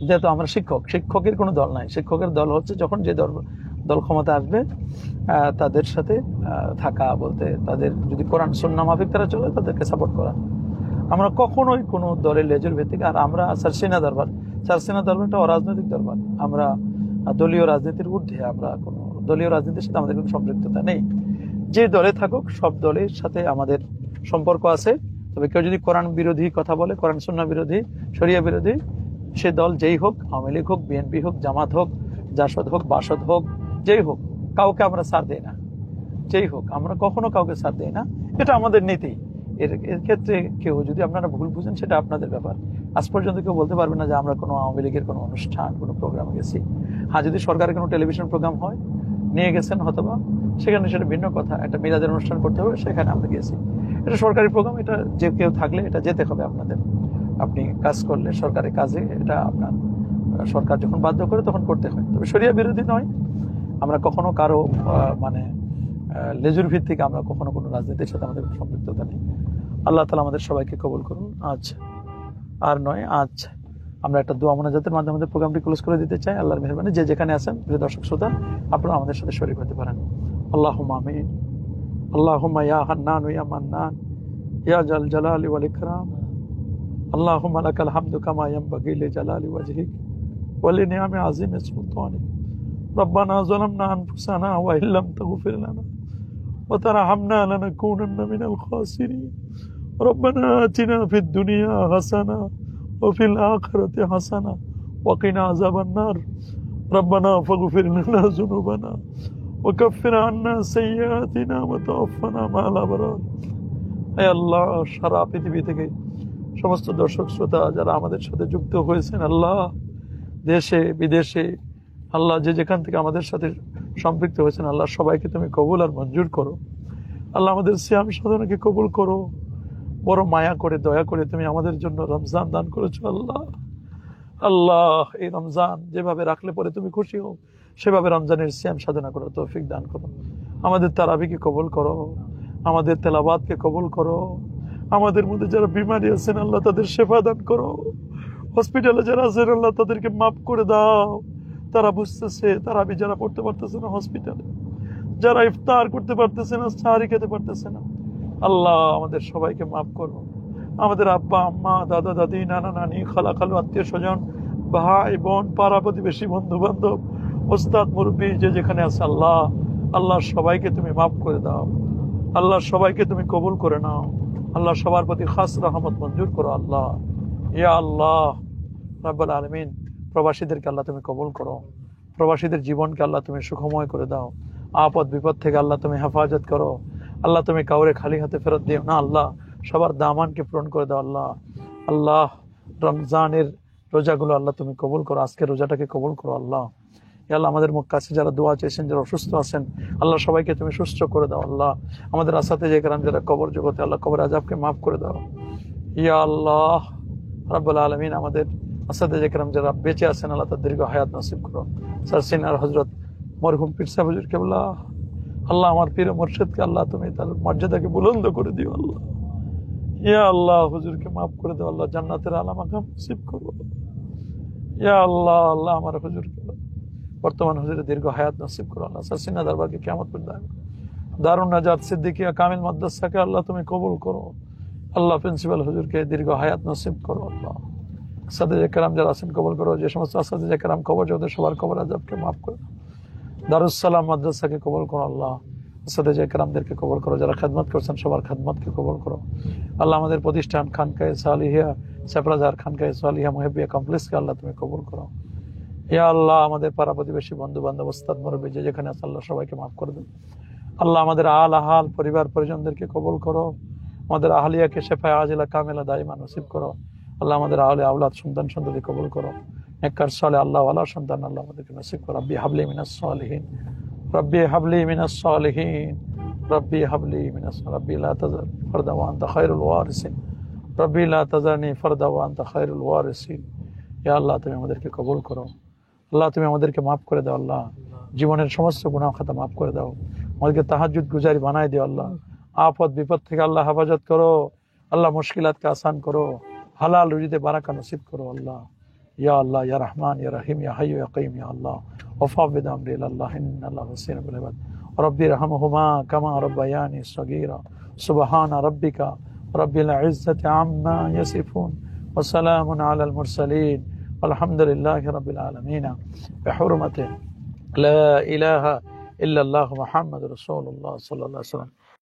যেহেতু আমরা শিক্ষকের কোনো দল নাই, শিক্ষকের দল হচ্ছে যখন যে দল ক্ষমতা আসবে তাদের সাথে থাকা, বলতে তাদের যদি কোরআন সুন্নাহ মাফিক তারা চলে তাদেরকে সাপোর্ট করা। আমরা কখনোই কোনো দলের লেজুর ভিত্তিক, আর আমরা সারসিনা দরবারটা অরাজনৈতিক দরবার, আমরা দলীয় রাজনীতির ঊর্ধ্বে, আমরা কোনো দলীয় রাজনীতির সাথে আমাদের কোনো সম্পৃক্ততা নেই। যে দলে থাকুক সব দলের সাথে আমাদের সম্পর্ক আছে। তবে কেউ যদি কোরআন বিরোধী কথা বলে, কোরআন সুন্নাহ বিরোধী, শরিয়া বিরোধী, সে দল যেই হোক, আওয়ামী লীগ হোক, বিএনপি হোক, জামাত হোক, জাসদ হোক, বাসদ হোক, যেই হোক, কাউকে আমরা ছাড় দেই না। যেই হোক, আমরা কখনো কাউকে ছাড় দেই না, এটা আমাদের নীতি। এর ক্ষেত্রে কেউ যদি আপনারা ভুল বুঝেন সেটা আপনাদের ব্যাপার। আজ পর্যন্ত কেউ বলতে পারবে না যে আমরা কোনো আওয়ামী লীগের কোনো অনুষ্ঠান, কোনো প্রোগ্রামে গেছি। হ্যাঁ, যদি সরকারের কোনো টেলিভিশন প্রোগ্রাম হয়, নিয়ে গেছেন হয়তোবা, সেখানে সেটা ভিন্ন কথা। একটা মিলাদের অনুষ্ঠান করতে হবে, সেখানে আমরা গেছি, এটা সরকারি প্রোগ্রাম, এটা যে কেউ থাকলে এটা যেতে হবে আপনাদের। আপনি কাজ করলে সরকারি কাজে এটা আপনার সরকার যখন বাধ্য করে তখন করতে হয়, তবে শরিয়া বিরোধী নয়। আমরা কখনো কারো মানে লেজুর ভিত্তিক আমরা কখনো কোনো রাজনীতির সাথে আমাদের সম্পৃক্ততা নেই। আল্লাহ তাআলা আমাদের সবাইকে কবুল করুন। আজ আমরা একটা দোয়া মোনাজাতের মাধ্যমে আমাদের প্রোগ্রামটি ক্লোজ করে দিতে চাই। আল্লাহর মেহেরবানি, যে যেখানে আছেন প্রিয় দর্শক শ্রোতা, আপনারা আমাদের সাথে শরীক হতে পারেন। আল্লাহুম্মা আমিন। আল্লাহুম্মা ইয়া হান্নান ইয়া মান্নান ইয়া জাল জালালি ওয়াল ইকরাম, আল্লাহুম্মা লাকাল হামদু কামা ইয়ানবাগি লিজালালি ওয়াজহিক ওয়া লিনিআমি আযীমি সুলতানিক। রব্বানা যালামনা আনফুসানা ওয়া ইল্লাম তাগফির লানা ওয়া তারহামনা লানাকুনান্না মিনাল খাসিরিন। রব্বানা আতিনা ফিদ দুনিয়া হাসানা ওয়া ফিল আখিরাতি হাসানা ওয়া কিনা আযাবান নার। রব্বানা ফাগফির লানা যুনুবানা ওয়া কাফফির আন্না সাইয়্যাতিনা ওয়া তাওফানা মা'আল আবরার। হে আল্লাহ, সারা পৃথিবী থেকে সমস্ত দর্শক শ্রোতা যারা আমাদের সাথে যুক্ত হয়েছেন, আল্লাহ, দেশে বিদেশে, আল্লাহ, যে যেখান থেকে আমাদের সাথে সম্পৃক্ত হয়েছেন, আল্লাহ, সবাইকে তুমি কবুল আর মঞ্জুর করো। আল্লাহ, আমাদের সিয়াম সাধনাকে কবুল করো। বড় মায়া করে, দয়া করে তুমি আমাদের জন্য রমজান দান করেছো। আল্লাহ, এই রমজান যেভাবে রাখলে পরে তুমি খুশি হও, সেভাবে রমজানের সিয়াম সাধনা করো, তৌফিক দান করো। আমাদের তারাবিকে কবুল করো, আমাদের তেলাওয়াতকে কবুল করো। আমাদের মধ্যে যারা বিমারি আছেন, আল্লাহ, তাদের শেফা দান করো। হসপিটালে যারা আছেন, আল্লাহ, তাদেরকে মাফ করে দাও। তারা বুঝতেছে, তারাবি যারা পড়তে পারতেছে না হসপিটালে, যারা ইফতার করতে পারতেছে না, সাহারি খেতে পারতেছে না, আল্লাহ, আমাদের সবাইকে মাফ করো। আমাদের আব্বা আম্মা, দাদা দাদি, নানা নানি, খালা খালু, আত্মীয় স্বজন, ভাই বোন, পাড়া প্রতিবেশী, বন্ধু বান্ধব, ওস্তাদ মুরব্বী, যে যেখানে আছে, আল্লাহ, আল্লাহ, সবাইকে তুমি মাফ করে দাও। আল্লাহ, সবাইকে তুমি কবুল করে নাও। আল্লাহ, সবার প্রতি খাস রহমত মঞ্জুর করো। আল্লাহ, ইয়া আল্লাহ রাব্বুল আলামিন, প্রবাসীদেরকে আল্লাহ তুমি কবুল করো। প্রবাসীদের জীবনকে আল্লাহ তুমি সুখময় করে দাও। আপদ বিপদ থেকে আল্লাহ তুমি হেফাজত করো। আল্লাহ, তুমি কাউরে খালি হাতে ফেরত দিও না। আল্লাহ, সবার দামানকে পূরণ করে দাও। আল্লাহ, আল্লাহ, রমজানের রোজাগুলো আল্লাহ তুমি কবুল করো। আজকের রোজাটাকে কবুল করো। আল্লাহ, আল্লাহ, আমাদের মুখ কাছে যারা দোয়া চেয়েছেন, যারা অসুস্থ আছেন, আল্লাহ, সবাইকে তুমি সুস্থ করে দাও। আল্লাহ, আমাদের আসাতে যে কারণ যারা কবর জগতে, আল্লাহ, কবর আযাবকে মাফ করে দাও। ইয়া আল্লাহ রাব্বুল আলামিন, আমাদের আসাতে যে কারণ যারা বেঁচে আছেন, আল্লাহ, তার দীর্ঘ হায়াত নসিব করো। স্যার সিনার হযরত মরহুম পীর সাহেব হুজুর কেবলা, আল্লাহ, আমার পীর মুর্শিদকে আল্লাহ তুমি তার মর্যাদাকে বুলন্দ করে দিও। আল্লাহ, ইয়া আল্লাহ, হুজুরকে মাফ করে দাও। আল্লাহ, জান্নাতের আলা মাকাম নসিব করো। ইয়া আল্লাহ, আল্লাহ, আমার হুজুরকে, বর্তমান হুজুরের দীর্ঘ হায়াত নসিব করো। আল্লাহ, সাসিনা দরবারকে কিয়ামত পর্যন্ত দারুন নাজাত সিদ্দিকিয়া কামিল মাদ্রাসাকে আল্লাহ তুমি কবুল করো। আল্লাহ, প্রিন্সিপাল হুজুরকে দীর্ঘ হায়াত নসিব করো। আল্লাহ, আসাদে কেরাম যারা আছেন কবুল করো। যে সমস্ত আসাদে কেরাম কবর জগতে, সবার কবর আযাবকে মাফ করো। দারুস সালাম মাদ্রাসাকে কবুল করো। আল্লাহ, আসাদে কেরামদেরকে কবুল করো। যারা খেদমত করছেন, সবার খেদমতকে কবুল করো। আল্লাহ, আমাদের প্রতিষ্ঠান খানকায়ে সালিহিয়া, সেপরাজার খানকায়ে সালিহিয়া মুহিব্বিয়া কমপ্লেক্সকে আল্লাহ তুমি কবুল করো। ইয়া আল্লাহ, আমাদের পাড়া প্রতিবেশী, বন্ধু বান্ধব, ওস্তাদ মুরব্বী, যে যেখানে আছে, আল্লাহ, সবাইকে মাফ করে দেন। আল্লাহ, আমাদের আহাল পরিবার পরিজনদেরকে কবুল করো। আমাদের আহলিয়াকে শেফায়ে আজিলা কামিলা দাইমা নসিব করো। আল্লাহ, আমাদের আহলে আওলাদ, সন্তান সন্ততি কবুল করো। নেককার সালেহ আল্লাহ ওয়ালা সন্তান আল্লাহ আমাদেরকে নসিব করো। রব্বি হাবলি মিনাস সালিহিন, রব্বি হাবলি মিনাস সালিহিন, রব্বি হাবলি মিনাস, রব্বি লা তাযার ফারদা ওয়া আনতা খায়রুল ওয়ারিসিন, রব্বি লা তাযারনি ফারদা ওয়া আনতা খায়রুল ওয়ারিসিন। ইয়া আল্লাহ, তুমি আমাদেরকে কবুল করো। আল্লাহ, তুমি আমাদেরকে মাফ করে দাও। আল্লাহ, জীবনের সমস্ত গুনাহ খাতা মাফ করে দাও। আমাদেরকে তাহাজ্জুদ গুজারি বানায় দিও। আল্লাহ, আপদ বিপদ থেকে আল্লাহ হেফাজত করো। আল্লাহ, মুশকিলাতকে আসান করো। হালাল রুজিতে বারাকা নসিব করো। আল্লাহ, ইয়া আল্লাহ, ইয়া রহমান, ইয়া রহিম, ইয়া হাইয়্যু ইয়া কাইয়্যুম, ইয়া আল্লাহ ওয়াফাবিদ আমরি ইলাল্লাহ ইন্নাল্লাহু বাসীরুম বিল ইবাদ। রব্বি রহমহুমা কামা রাব্বায়ানি সগীরা। সুবহানা রাব্বিকা রাব্বিল ইজ্জাতি আম্মা ইয়াসিফুন ওয়া সালামুন আলাল মুরসালিন আলহামদুলিল্লাহি রাব্বিল আলামিন বিহুরমাতি লা ইলাহা ইল্লাল্লাহু মুহাম্মাদুর রাসূলুল্লাহ সাল্লাল্লাহু আলাইহি ওয়াসাল্লাম।